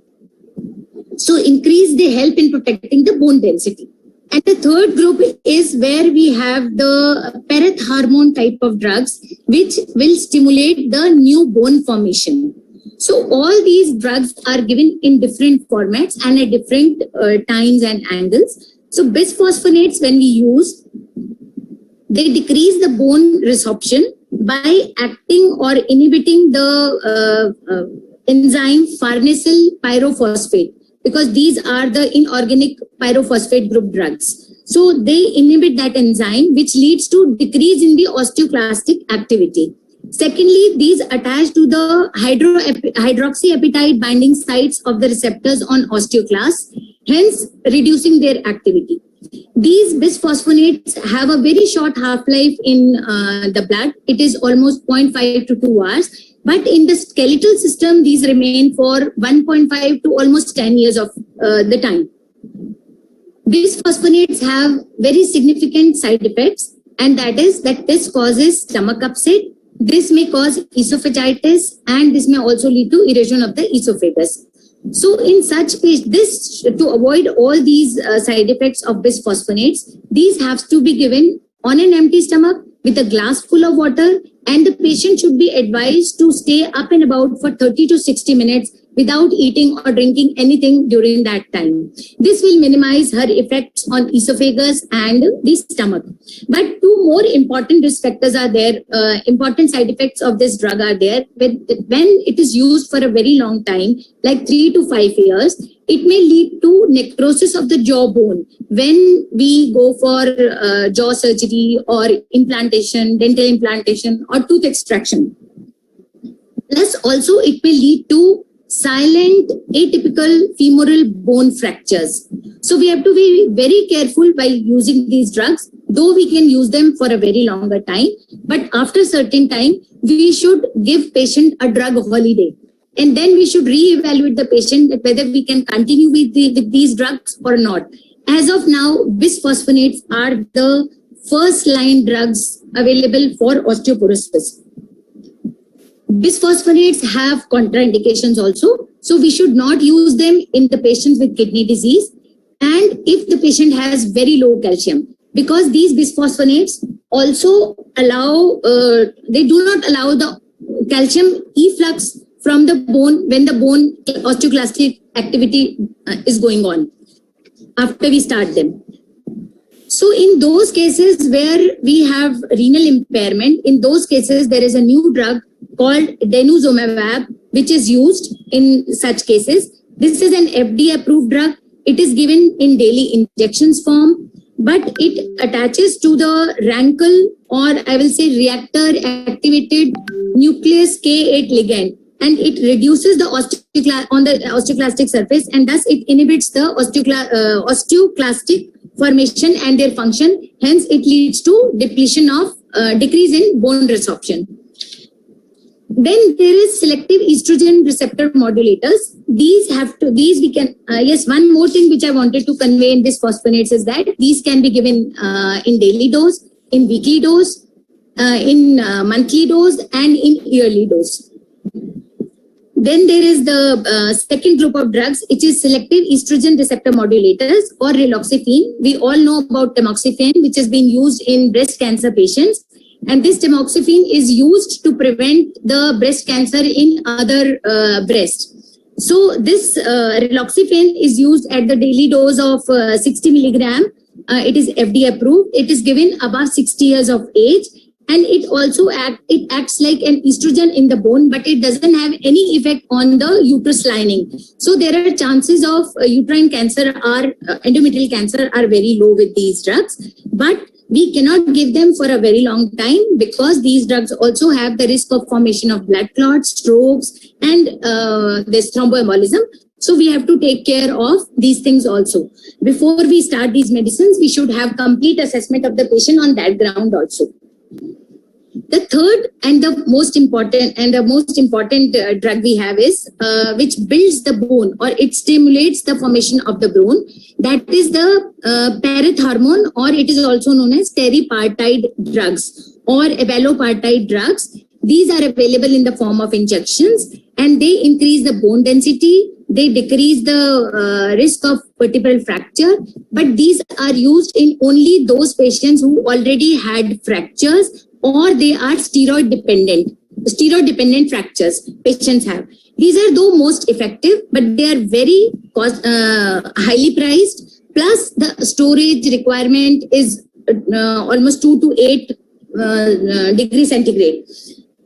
So increase, they help in protecting the bone density. And the third group is where we have the parathormone type of drugs, which will stimulate the new bone formation. So all these drugs are given in different formats and at different times and angles. So bisphosphonates, when we use, they decrease the bone resorption by acting or inhibiting the enzyme farnesyl pyrophosphate, because these are the inorganic pyrophosphate group drugs. So they inhibit that enzyme, which leads to decrease in the osteoclastic activity. Secondly, these attach to the hydroxyapatite binding sites of the receptors on osteoclasts, hence reducing their activity. These bisphosphonates have a very short half-life in the blood. It is almost 0.5 to 2 hours. But in the skeletal system, these remain for 1.5 to almost 10 years of the time. Bisphosphonates have very significant side effects, and that is that this causes stomach upset. This may cause esophagitis, and this may also lead to erosion of the esophagus. So in such case, this, to avoid all these side effects of bisphosphonates, these have to be given on an empty stomach with a glass full of water, and the patient should be advised to stay up and about for 30 to 60 minutes without eating or drinking anything during that time. This will minimize her effects on esophagus and the stomach. But 2 more important risk factors are there, important side effects of this drug are there. When it is used for a very long time, like 3 to 5 years, it may lead to necrosis of the jawbone when we go for jaw surgery or implantation, dental implantation or tooth extraction. Plus also it may lead to silent atypical femoral bone fractures. So we have to be very careful by using these drugs, though we can use them for a very longer time. But after certain time, we should give patient a drug holiday. And then we should re-evaluate the patient whether we can continue with these drugs or not. As of now, bisphosphonates are the first line drugs available for osteoporosis. Bisphosphonates have contraindications also. So we should not use them in the patients with kidney disease. And if the patient has very low calcium, because these bisphosphonates also allow, they do not allow the calcium efflux from the bone when the bone osteoclastic activity is going on after we start them. So in those cases where we have renal impairment, in those cases there is a new drug called denosumab, which is used in such cases. This is an FDA approved drug. It is given in daily injections form, but it attaches to the rankle, or I will say reactor activated nucleus K8 ligand, and it reduces the on the osteoclastic surface, and thus it inhibits the osteoclastic formation and their function. Hence, it leads to depletion of decrease in bone resorption. Then there is selective estrogen receptor modulators. These we can, yes, one more thing which I wanted to convey in bisphosphonates is that these can be given in daily dose, in weekly dose, in monthly dose, and in yearly dose. Then there is the second group of drugs, which is selective estrogen receptor modulators, or raloxifene. We all know about tamoxifen, which has been used in breast cancer patients. And this tamoxifen is used to prevent the breast cancer in other breast. So this raloxifene is used at the daily dose of 60 milligram. It is FDA approved. It is given above 60 years of age. And it also acts like an estrogen in the bone, but it doesn't have any effect on the uterus lining. So there are chances of uterine cancer or endometrial cancer are very low with these drugs. But we cannot give them for a very long time because these drugs also have the risk of formation of blood clots, strokes, and this thromboembolism. So we have to take care of these things also. Before we start these medicines, we should have complete assessment of the patient on that ground also. The third and the most important drug we have is which builds the bone, or it stimulates the formation of the bone. That is the parathormone, or it is also known as teriparatide drugs or abaloparatide drugs. These are available in the form of injections, and they increase the bone density. They decrease the risk of vertebral fracture, but these are used in only those patients who already had fractures, or they are steroid dependent fractures patients have. These are though most effective, but they are very highly priced. Plus the storage requirement is almost 2 to 8 degrees centigrade.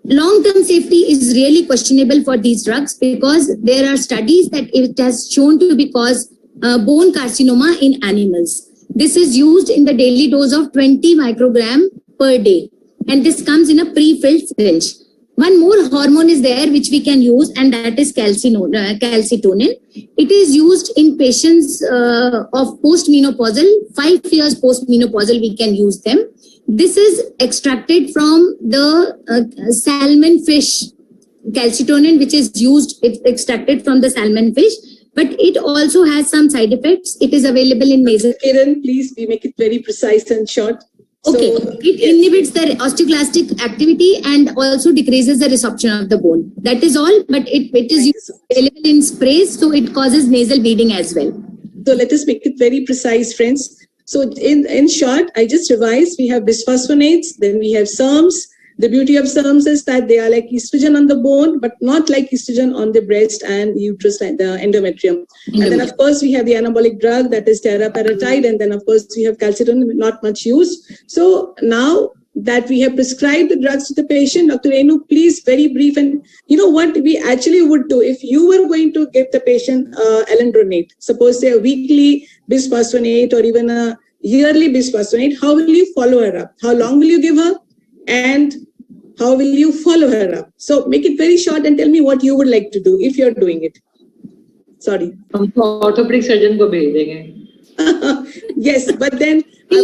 Long-term safety is really questionable for these drugs because there are studies that it has shown to be cause bone carcinoma in animals. This is used in the daily dose of 20 microgram per day. And this comes in a pre-filled syringe. One more hormone is there which we can use, and that is calcitonin. It is used in patients of postmenopausal, 5 years postmenopausal, we can use them. This is extracted from the salmon fish. Calcitonin, which is used, it's extracted from the salmon fish, but it also has some side effects. It is available in nasal. Kiran, please, we make it very precise and short. Okay, so, it inhibits the osteoclastic activity and also decreases the resorption of the bone. That is all, but it is available in sprays, so it causes nasal bleeding as well. So let us make it very precise, friends. So in short, I just revised, we have bisphosphonates, then we have SERMs. The beauty of SERMs is that they are like estrogen on the bone, but not like estrogen on the breast and uterus, like the endometrium. And then, of course, we have the anabolic drug, that is teriparatide. And then, of course, we have calcitonin, not much used. So now that we have prescribed the drugs to the patient, Dr. Renu, please, very brief. And you know what we actually would do if you were going to give the patient alendronate, suppose say a weekly bisphosphonate or even a yearly bisphosphonate, how will you follow her up? How long will you give her? And How will you follow her up? So make it very short and tell me what you would like to do if you're doing it. Sorry. हम तो orthopedic surgeon को भेज देंगे. Yes, but then we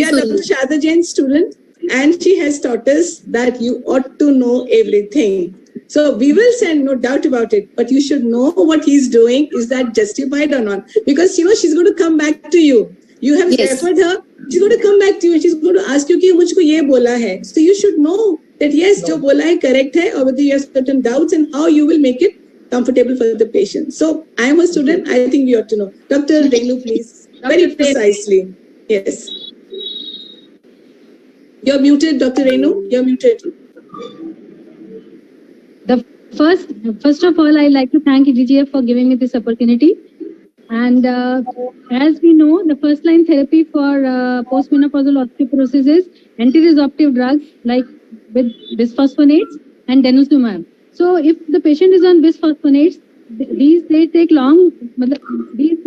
are Dr. Sharda Jain's student, and she has taught us that you ought to know everything. So we will send, no doubt about it, but you should know what he's doing. Is that justified or not? Because she's going to come back to you. You have referred her. She's going to come back to you and she's going to ask you कि मुझको ये बोला है. So you should know that yes, जो बोला है correct है, or whether you have certain doubts and how you will make it comfortable for the patient. So I am a student. I think we ought to know. Dr. Renu, please, very precisely. Yes. You're muted, Dr. Renu. You're muted. First of all, I'd like to thank EDGF for giving me this opportunity. And as we know, the first line therapy for postmenopausal osteoporosis is anti-resorptive drugs like with bisphosphonates and denosumab. So if the patient is on bisphosphonates, they take long. These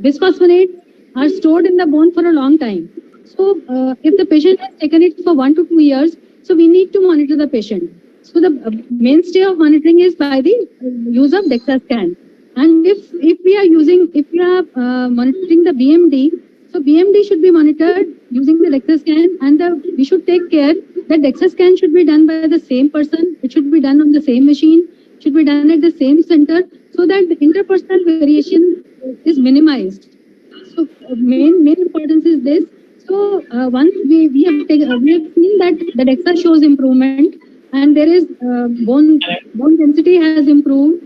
bisphosphonates are stored in the bone for a long time. So if the patient has taken it for 1 to 2 years, so we need to monitor the patient. So the mainstay of monitoring is by the use of DEXA scan. And if we are monitoring the BMD, so BMD should be monitored using the DEXA scan, and we should take care that DEXA scan should be done by the same person. It should be done on the same machine, should be done at the same center, so that the interpersonal variation is minimized. So main importance is this. So once we have seen that the DEXA shows improvement, and there is bone density has improved,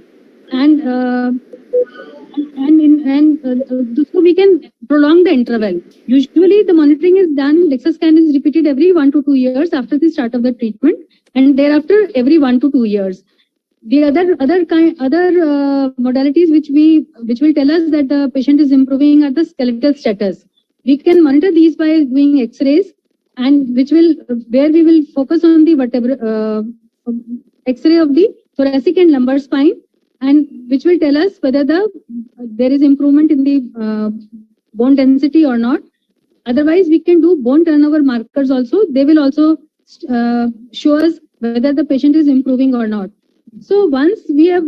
and so we can prolong the interval. Usually the monitoring is done, DEXA scan is repeated every 1 to 2 years after the start of the treatment, and thereafter every 1 to 2 years. The other modalities which will tell us that the patient is improving are the skeletal status. We can monitor these by doing X-rays, and where we will focus on the X-ray of the thoracic and lumbar spine, and which will tell us whether there is improvement in the bone density or not. Otherwise, we can do bone turnover markers also. They will also show us whether the patient is improving or not. So once we have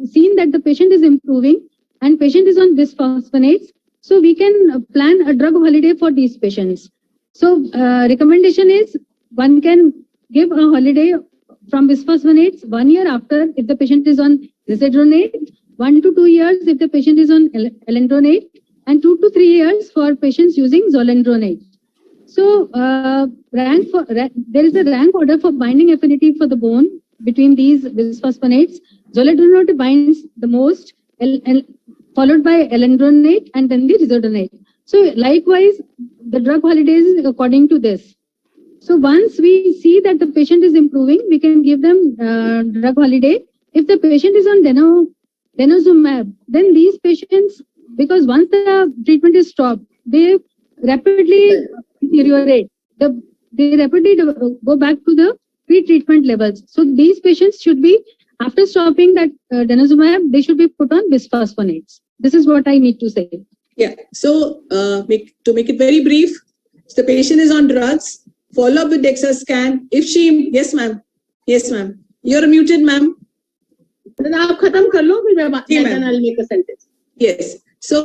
seen that the patient is improving and patient is on bisphosphonates, so we can plan a drug holiday for these patients. So recommendation is one can give a holiday from bisphosphonates 1 year after if the patient is on risedronate, 1 to 2 years if the patient is on alendronate, and 2 to 3 years for patients using zolendronate. So there is a rank order for binding affinity for the bone between these bisphosphonates. Zolendronate binds the most, followed by alendronate and then the risedronate. So likewise, the drug holidays is according to this. So once we see that the patient is improving, we can give them drug holiday. If the patient is on denosumab, then these patients, because once the treatment is stopped, they rapidly deteriorate. They rapidly go back to the pre-treatment levels. So these patients should be, after stopping that denosumab, they should be put on bisphosphonates. This is what I need to say. Yeah. So to make it very brief, the patient is on drugs. Follow up with DEXA scan. If she, yes, ma'am. Yes, ma'am. You're muted, ma'am. आप खत्म कर लो फिर मैं I'll make a sentence. Yes. So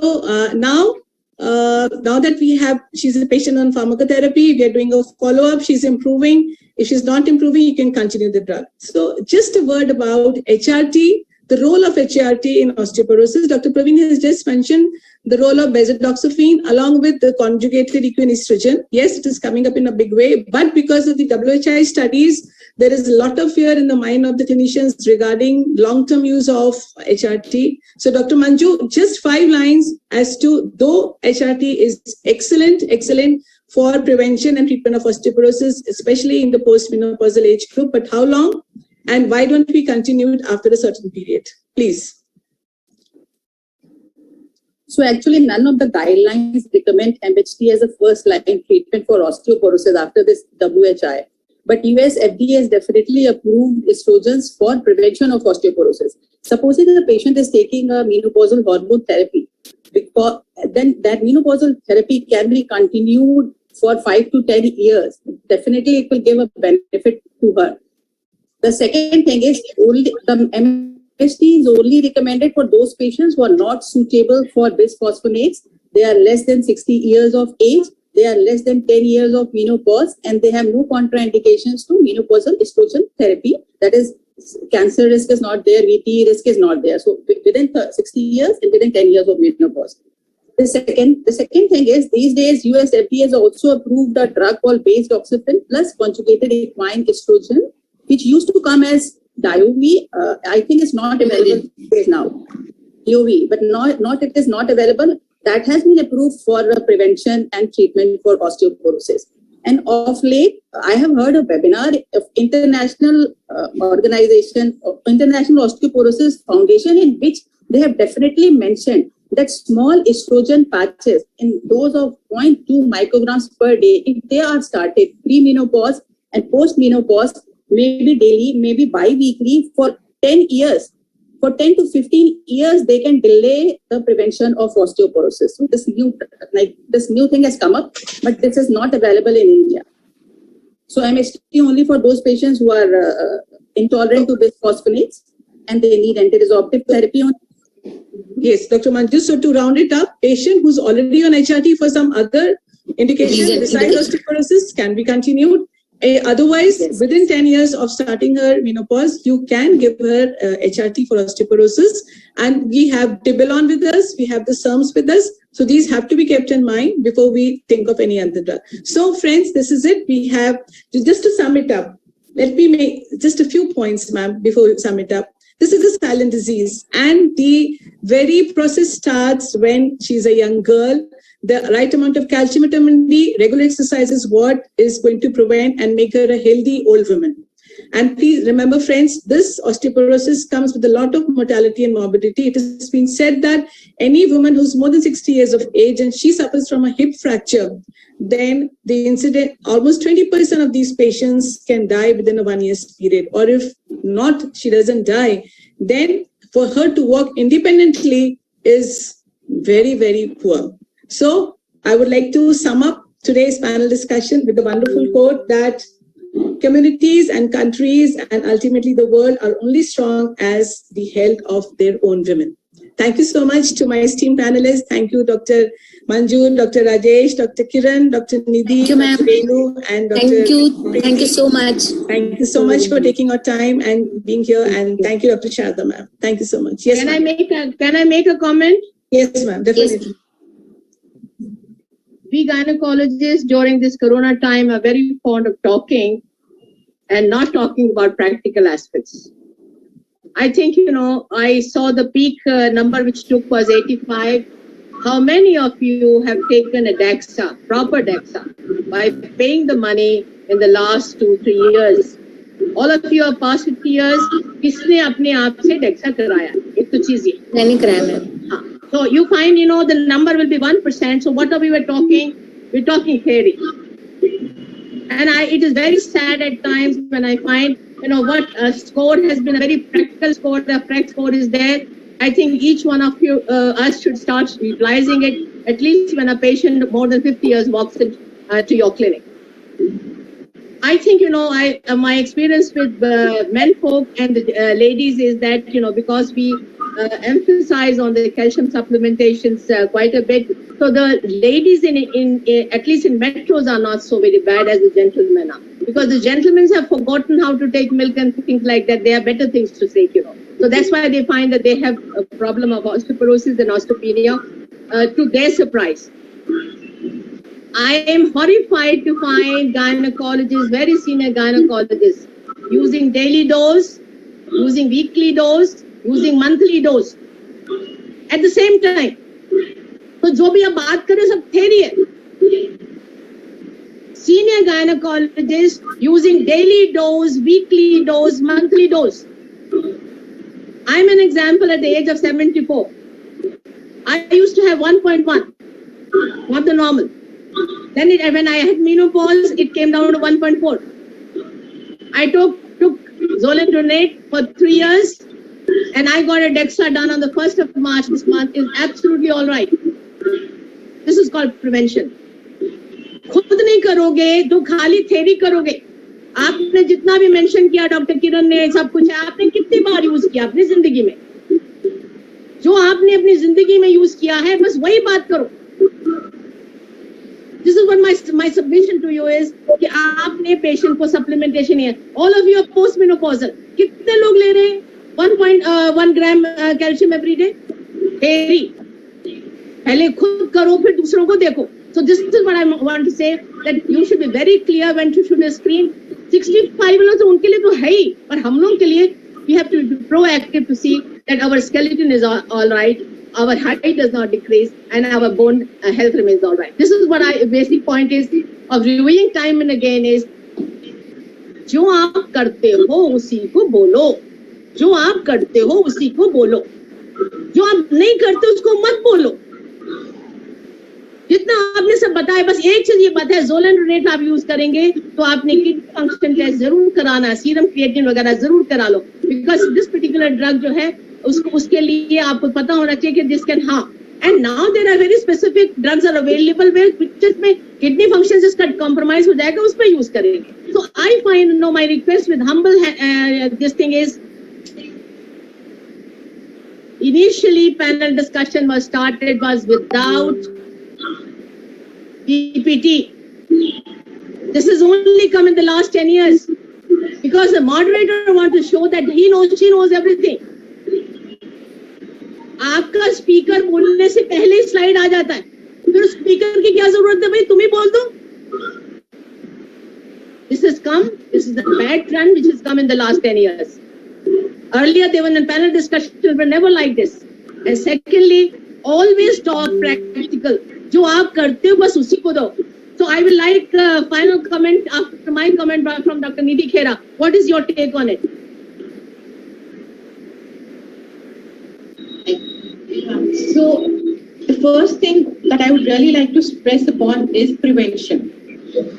now that she's a patient on pharmacotherapy, we are doing a follow-up. She's improving. If she's not improving, you can continue the drug. So just a word about HRT, the role of HRT in osteoporosis. Dr. Praveen has just mentioned the role of bezodoxifene along with the conjugated equinestrogen. Yes, it is coming up in a big way, but because of the WHI studies, there is a lot of fear in the mind of the clinicians regarding long-term use of HRT. So Dr. Manju, just 5 lines as to, though HRT is excellent for prevention and treatment of osteoporosis, especially in the postmenopausal age group, but how long and why don't we continue it after a certain period? Please. So actually, none of the guidelines recommend MHT as a first-line treatment for osteoporosis after this WHI. But US FDA has definitely approved estrogens for prevention of osteoporosis. Supposing the patient is taking a menopausal hormone therapy, because then that menopausal therapy can be continued for 5 to 10 years, definitely it will give a benefit to her. The second thing is only the MST is only recommended for those patients who are not suitable for bisphosphonates. They are less than 60 years of age. They are less than 10 years of menopause, and they have no contraindications to menopausal estrogen therapy. That is, cancer risk is not there, VT risk is not there. So within 60 years and within 10 years of menopause. The second thing is, these days US FDA has also approved a drug called base doxepin plus conjugated equine estrogen, which used to come as DIOV. I think it's not available now. DOV, but it is not available. That has been approved for prevention and treatment for osteoporosis. And of late, I have heard a webinar of International Organization, International Osteoporosis Foundation, in which they have definitely mentioned that small estrogen patches in dose of 0.2 micrograms per day, if they are started pre-menopause and post-menopause, maybe daily, maybe bi-weekly for 10 years. For 10 to 15 years, they can delay the prevention of osteoporosis. So this new thing has come up, but this is not available in India. So MST only for those patients who are intolerant to bisphosphonates and they need anti-resorptive therapy. Yes, Dr. Manju. So to round it up, patient who's already on HRT for some other indication besides osteoporosis can be continued. Otherwise, within 10 years of starting her menopause, you can give her HRT for osteoporosis. And we have Tibolon with us, we have the SERMs with us. So these have to be kept in mind before we think of any other drug. So friends, this is it. We have, just to sum it up, let me make just a few points, ma'am, before we sum it up. This is a silent disease, and the very process starts when she's a young girl. The right amount of calcium, vitamin D, regular exercise is what is going to prevent and make her a healthy old woman. And please remember, friends, this osteoporosis comes with a lot of mortality and morbidity. It has been said that any woman who's more than 60 years of age and she suffers from a hip fracture, then the incident, almost 20% of these patients can die within a 1 year period. Or if not, she doesn't die, then for her to walk independently is very, very poor. So I would like to sum up today's panel discussion with the wonderful quote that communities and countries and ultimately the world are only strong as the health of their own women. Thank you so much to my esteemed panelists. Thank you, Dr. Manju, Dr. Rajesh, Dr. Kiran, Dr. Nidhi, Dr. Renu, and Dr. Thank you so much. Thank you so much for taking our time and being here. And thank you, Dr. Sharda, ma'am. Thank you so much. Yes, can I make a comment? Yes, ma'am. Definitely. Yes. We gynecologists during this corona time are very fond of talking and not talking about practical aspects. I think, I saw the peak number which took was 85. How many of you have taken a DEXA, proper DEXA, by paying the money in the last 2-3 years? All of you are past 50 years. किसने अपने आप से DEXA कराया? एक तो चीज़ ये. मैंने कराया ma'am. So you find, the number will be 1%. So what are we talking? We're talking theory. And it is very sad at times when I find, what a score has been a very practical score. The PREC score is there. I think each one of you, us should start utilizing it, at least when a patient more than 50 years walks into to your clinic. I think, my experience with men folk and the ladies is that, because we emphasize on the calcium supplementations quite a bit. So the ladies in at least in metros are not so very bad as the gentlemen are. Because the gentlemen have forgotten how to take milk and things like that. They have better things to say, So that's why they find that they have a problem of osteoporosis and osteopenia to their surprise. I am horrified to find gynecologists, very senior gynecologists, using daily dose, using weekly dose, using monthly dose at the same time. So जो भी आप बात करें सब theory है. Senior gynecologist using daily dose, weekly dose, monthly dose. I'm an example at the age of 74. I used to have 1.1, not the normal. Then when I had menopause, it came down to 1.4. I took Zoledronate for 3 years, and I got a DEXA done on the 1st of March. This month is absolutely all right. This is called prevention. खुद नहीं करोगे तो खाली theory करोगे। आपने जितना भी mention किया डॉक्टर किरण ने सब कुछ है, आपने कितनी बार यूज किया अपनी जिंदगी में? जो आपने अपनी जिंदगी में यूज किया है बस वही बात करो। This is what my submission to you is कि आपने पेशेंट को सप्लीमेंटेशन है, all of you R post menopausal, कितने लोग ले रहे हैं 1.1 ग्राम कैल्शियम एवरी डे? थ्योरी पहले खुद करो फिर दूसरों को देखो। So this is what I want to say, that you should be very clear when to should screen 65 वालों तो उनके लिए तो है ही, पर हम लोग के लिए we have to be proactive to see that our skeleton is all right, our height does not decrease, and our bone health remains all right. This is what basic point is of reviewing time and again is, जो आप करते हो उसी को बोलो, जो आप करते हो उसी को बोलो, जो आप नहीं करते उसको मत बोलो। जितना आपने सब बताया, बस एक चीज ये बात है, ज़ोलेंडोनेट आप यूज करेंगे तो आपने किडनी फंक्शन टेस्ट जरूर कराना, सीरम क्रिएटिनिन वगैरह जरूर करा लो, बिकॉज दिस पर्टिकुलर ड्रग जो है उसके लिए आपको पता होना चाहिए कि this can harm. And now there are very specific drugs are available where जिसमें किडनी फंक्शन जिसका कॉम्प्रोमाइज हो जाएगा उस पर यूज करेंगे। So I find no my request with humble this thing is, initially panel discussion was started was without PPT. This has only come in the last 10 years because the moderator wants to show that he knows, she knows everything. आपका speaker बोलने से पहले ही slide आ जाता है, फिर speaker की क्या जरूरत है भाई, तुम ही बोल दो। This is the bad trend which has come in the last 10 years. Earlier, they were in panel discussions were never like this. And secondly, always talk practical. जो आप करते हो बस उसी को दो. So I will like final comment after my comment from Dr. Nidhi Khera. What is your take on it? So the first thing that I would really like to stress upon is prevention.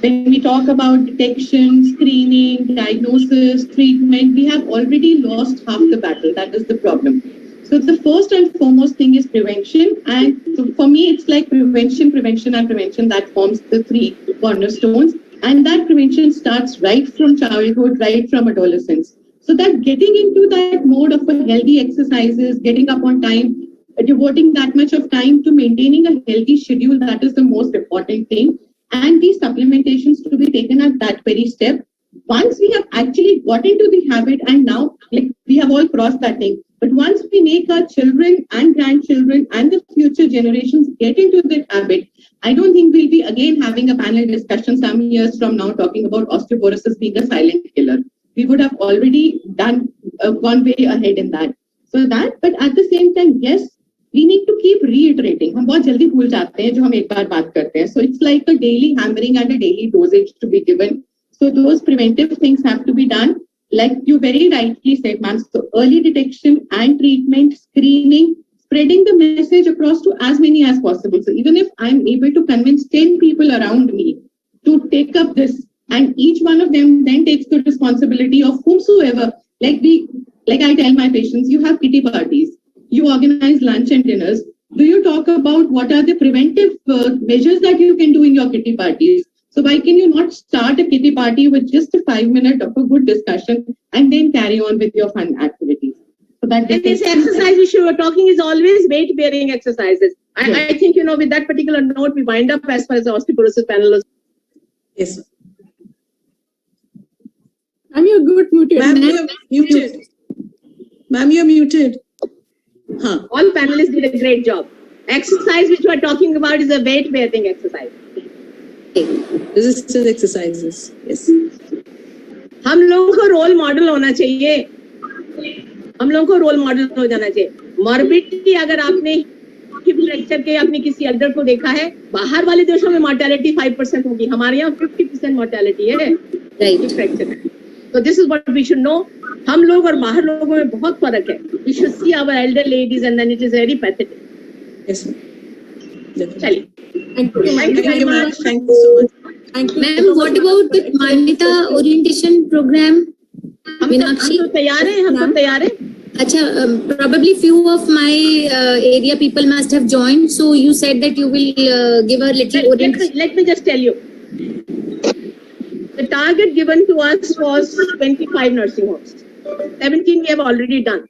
When we talk about detection, screening, diagnosis, treatment, we have already lost half the battle. That is the problem. So the first and foremost thing is prevention. And so for me, it's like prevention, prevention, and prevention that forms the three cornerstones. And that prevention starts right from childhood, right from adolescence. So that getting into that mode of a healthy exercises, getting up on time, devoting that much of time to maintaining a healthy schedule, that is the most important thing. And these supplementations to be taken at that very step. Once we have actually got into the habit, and now like we have all crossed that thing, but once we make our children and grandchildren and the future generations get into that habit, I don't think we'll be again having a panel discussion some years from now talking about osteoporosis being a silent killer. We would have already done gone way ahead in that. So that, but at the same time, yes, we need to keep reiterating. हम बहुत जल्दी भूल जाते हैं जो हम एक बार बात करते हैं. So it's like a daily hammering and a daily dosage to be given. So those preventive things have to be done. Like you very rightly said, ma'am. So early detection and treatment, screening, spreading the message across to as many as possible. So even if I'm able to convince 10 people around me to take up this, and each one of them then takes the responsibility of whomsoever, like I tell my patients, you have kitty parties. You organize lunch and dinners. Do you talk about what are the preventive measures that you can do in your kitty parties? So why can you not start a kitty party with just a 5 minute of a good discussion and then carry on with your fun activities? So that this exercise which you were talking is always weight bearing exercises. Yes. I think, with that particular note, we wind up as far as the osteoporosis panel is. Yes. Ma'am, you're good muted. Ma'am, you're muted. Ma'am, you're muted. Huh. All panelists did a great job. Exercise which we are talking about is a weight bearing exercise. Resistance exercises. Yes. हम लोगों को role model होना चाहिए. हम लोगों को role model हो जाना चाहिए. मॉर्बिडिटी अगर आपने हिप फ्रैक्चर के अपने किसी एल्डर को देखा है, बाहर वाले देशों में मोर्टेलिटी 5% होगी, हमारे यहाँ 50% मोर्टेलिटी है hip fracture. So this is what we should know. हम लोग और बाहर लोगों में बहुत फर्क है. We should see our elder ladies and then it is very pathetic. Yes, चलिए. Thank you, ma'am. Thank you so much. Thank you. Ma'am, what about the Manita orientation program? हम तो तैयार हैं. हम तो तैयार हैं. Acha, probably few of my area people must have joined. So you said that you will give a little let me just tell you. The target given to us was 25 nursing homes. 17 we have already done.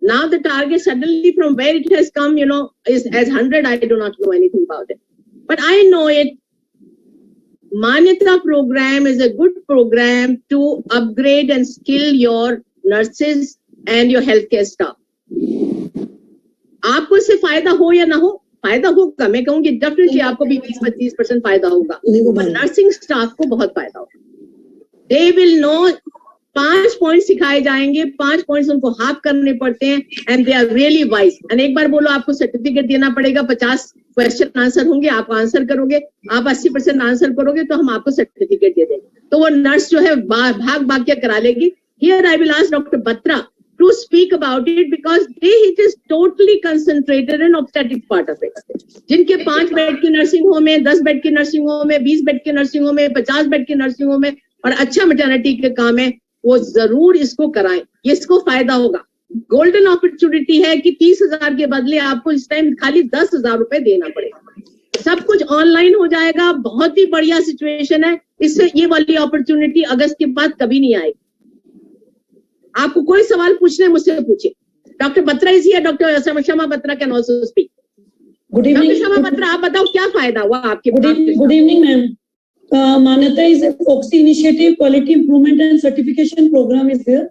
Now the target suddenly from where it has come, is as 100. I do not know anything about it. But I know it. Manyata program is a good program to upgrade and skill your nurses and your healthcare staff. आपको इससे फायदा हो या ना हो, फायदा होगा. मैं कहूंगी डेफिनेटली आपको भी 20-25% फायदा होगा, पर नर्सिंग स्टाफ को बहुत फायदा होगा. They will know 5 पॉइंट सिखाए जाएंगे, 5 पॉइंट्स उनको हाथ करने पड़ते हैं, and they are really wise. And एक बार बोलो आपको सर्टिफिकेट देना पड़ेगा, 50 क्वेश्चन आंसर होंगे, आप आंसर करोगे, आप 80% आंसर करोगे तो हम आपको सर्टिफिकेट दे देंगे. तो वो नर्स जो है भाग भाग के करा लेगी. Here I will ask Dr. Batra to speak about it because it is totally concentrated in obstetrics part of it. जिनके 5 बेड की नर्सिंग होम है, 10 बेड की नर्सिंग होम है, 20 बेड की नर्सिंग होम है, 50 बेड की नर्सिंग होम है और अच्छा मैटरनिटी के काम है, वो जरूर इसको कराएं. ये इसको फायदा होगा. गोल्डन अपॉर्चुनिटी है कि 30,000 के बदले आपको इस टाइम खाली 10,000 रुपए देना पड़ेगा. सब कुछ ऑनलाइन हो जाएगा. बहुत ही बढ़िया सिचुएशन है. इससे ये वाली अपॉर्चुनिटी अगस्त के बाद कभी नहीं आएगी. आपको कोई सवाल पूछना है मुझसे पूछिए. Doctor Batra is here. Doctor Shama Batra can also speak. Good evening. Doctor Shama Batra, आप बताओ क्या फायदा हुआ आपके. Good evening ma'am. Manyata is a FOXI initiative, quality improvement and certification program is there.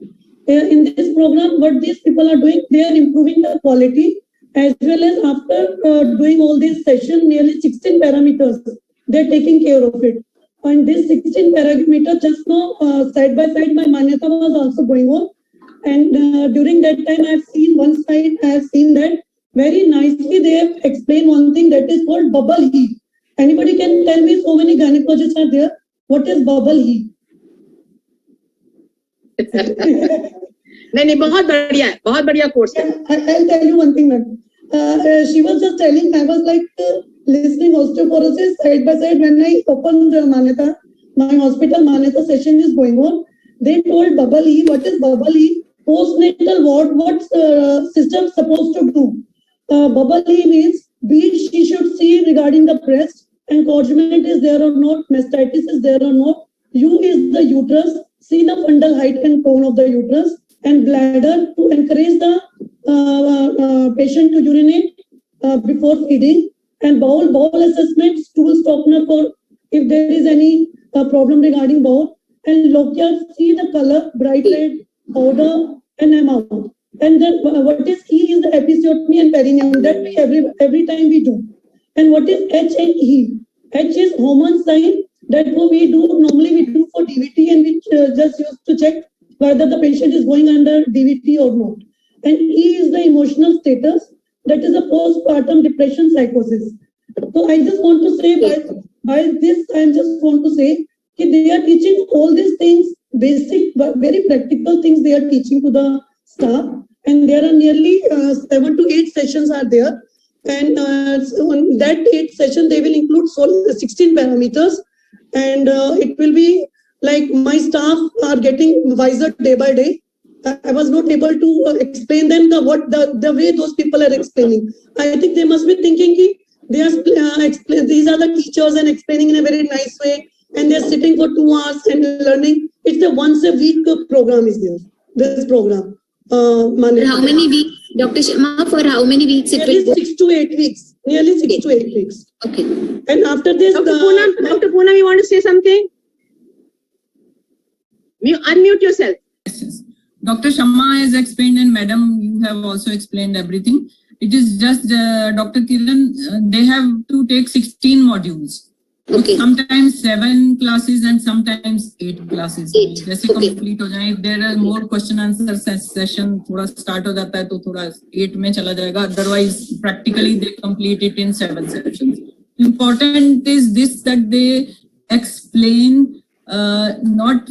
In this program, what these people are doing, they are improving the quality as well as after doing all these sessions, nearly 16 parameters, they're taking care of it. And this 16 parameters just now, side by side, my Manyata was also going on. And during that time, I have seen one side, I have seen that very nicely they have explained one thing that is called bubble heat. Anybody can tell me, so many gynecologists are there, what is bubble heat? नहीं, बहुत बढ़िया है, बहुत बढ़िया course है. I'll tell you one thing, ma'am. She was just telling, I was like listening osteoporosis side by side when I opened Manyata. My hospital Manyata session is going on. They told bubble heat. What is bubble heat? Postnatal ward, what system supposed to do? Bubble heat means beads she should see regarding the breast, encouragement is there or not, mastitis is there or not, U is the uterus, see the fundal height and cone of the uterus, and bladder to encourage the patient to urinate before feeding, and bowel assessment, stool softener for if there is any problem regarding bowel, and lochia, see the color, bright red, powder, and amount. And then what is E is the episiotomy and perineum, that we every time we do. And what is H and E? H is hormone sign, that we do, normally we do for DVT, and we just used to check whether the patient is going under DVT or not. And E is the emotional status, that is a postpartum depression psychosis. So I just want to say, by this, I just want to say, that they are teaching all these things, basic, very practical things they are teaching to the staff. And there are nearly 7 to 8 sessions are there. And so on that 8 session, they will include 16 parameters. And it will be like my staff are getting wiser day by day. I was not able to explain them the way those people are explaining. I think they must be thinking they are these are the teachers and explaining in a very nice way. And they're sitting for 2 hours and learning. It's a once a week program is there, this program. For how many weeks, Dr. Sharma, for how many weeks it will go? 6 to 8 weeks. Nearly 6 to 8 weeks. Okay. And after this... Dr. Poonam, you want to say something? Unmute yourself. Yes. Dr. Sharma has explained and Madam, you have also explained everything. It is just Dr. Kiran, they have to take 16 modules. Okay. Sometimes 7 classes and sometimes 8 classes. जैसे complete हो जाए, if there are more question answer session थोड़ा start हो जाता है तो थोड़ा 8 में चला जाएगा. Otherwise, practically they complete it in 7 sessions. Important is this, that they explain not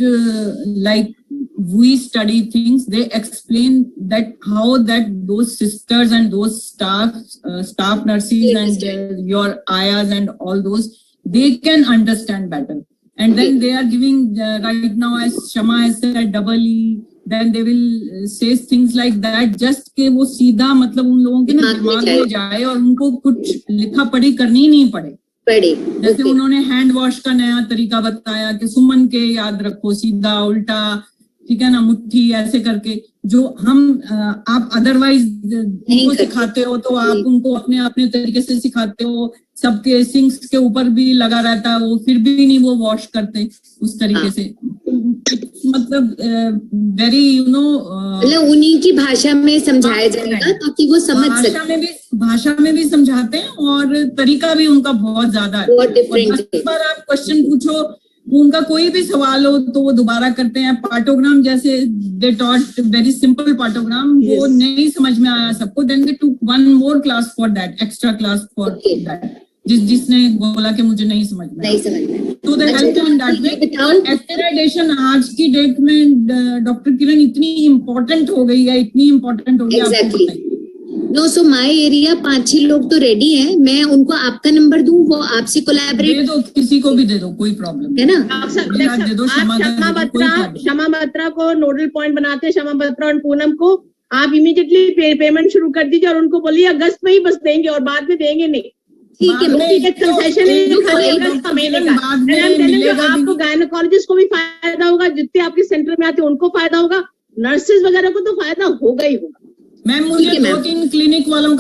like we study things. They explain that how that those sisters and those staff nurses and your ayas and all those, they can understand better. And then they are giving right now, as Shama has said, double E, then they will say things like that, just के वो सीधा मतलब उन लोगों के ना दिमाग में जाए और उनको कुछ लिखा पढ़ी करनी ही नहीं पड़े. पढ़े। जैसे उन्होंने हैंड वॉश का नया तरीका बताया कि सुमन के याद रखो, सीधा उल्टा, ठीक है ना, मुट्ठी ऐसे करके, जो हम आप अदरवाइज उनको सिखाते हो तो आप उनको अपने अपने तरीके से सिखाते हो, सबके सिंक्स के ऊपर भी लगा रहता है वो, फिर भी नहीं वो वॉश करते उस तरीके से। मतलब वेरी मतलब उन्हीं की भाषा में समझाया जाएगा ताकि वो समझ सके। भाषा में भी समझाते हैं और तरीका भी उनका बहुत ज्यादा है। बहुत डिफरेंट है। एक बार आप क्वेश्चन पूछो, उनका कोई भी सवाल हो तो वो दोबारा करते हैं। पार्टोग्राम जैसे they taught very simple partogram, वो नहीं समझ में आया सबको, then they took one more class for that, extra class for that, जिसने बोला कि मुझे नहीं समझ में, तो they help in that way. Acceleration आज की डेट में डॉक्टर किरण इतनी इम्पोर्टेंट हो गई है, इतनी इम्पोर्टेंट हो गई है। नो, सो माय एरिया 5-6 लोग तो रेडी हैं, मैं उनको आपका नंबर दूं, वो आपसे कोलैबोरेट दे दो, किसी को भी दे दो, कोई प्रॉब्लम है ना। दे दो, क्षमा बत्रा को नोडल पॉइंट बनाते हैं, क्षमा बत्रा और पूनम को आप इमीडिएटली पेमेंट शुरू कर दीजिए और उनको बोलिए अगस्त में ही बस देंगे और बाद में देंगे नहीं। ठीक है, कंसेशन अगस्त का महीने का। आपको गायनोकोलॉजिस्ट को भी फायदा होगा, जितने आपके सेंटर में आते हैं उनको फायदा होगा, नर्सेज वगैरह को तो फायदा होगा ही होगा। मैम मुझे 2-3 क्लिनिक वालों का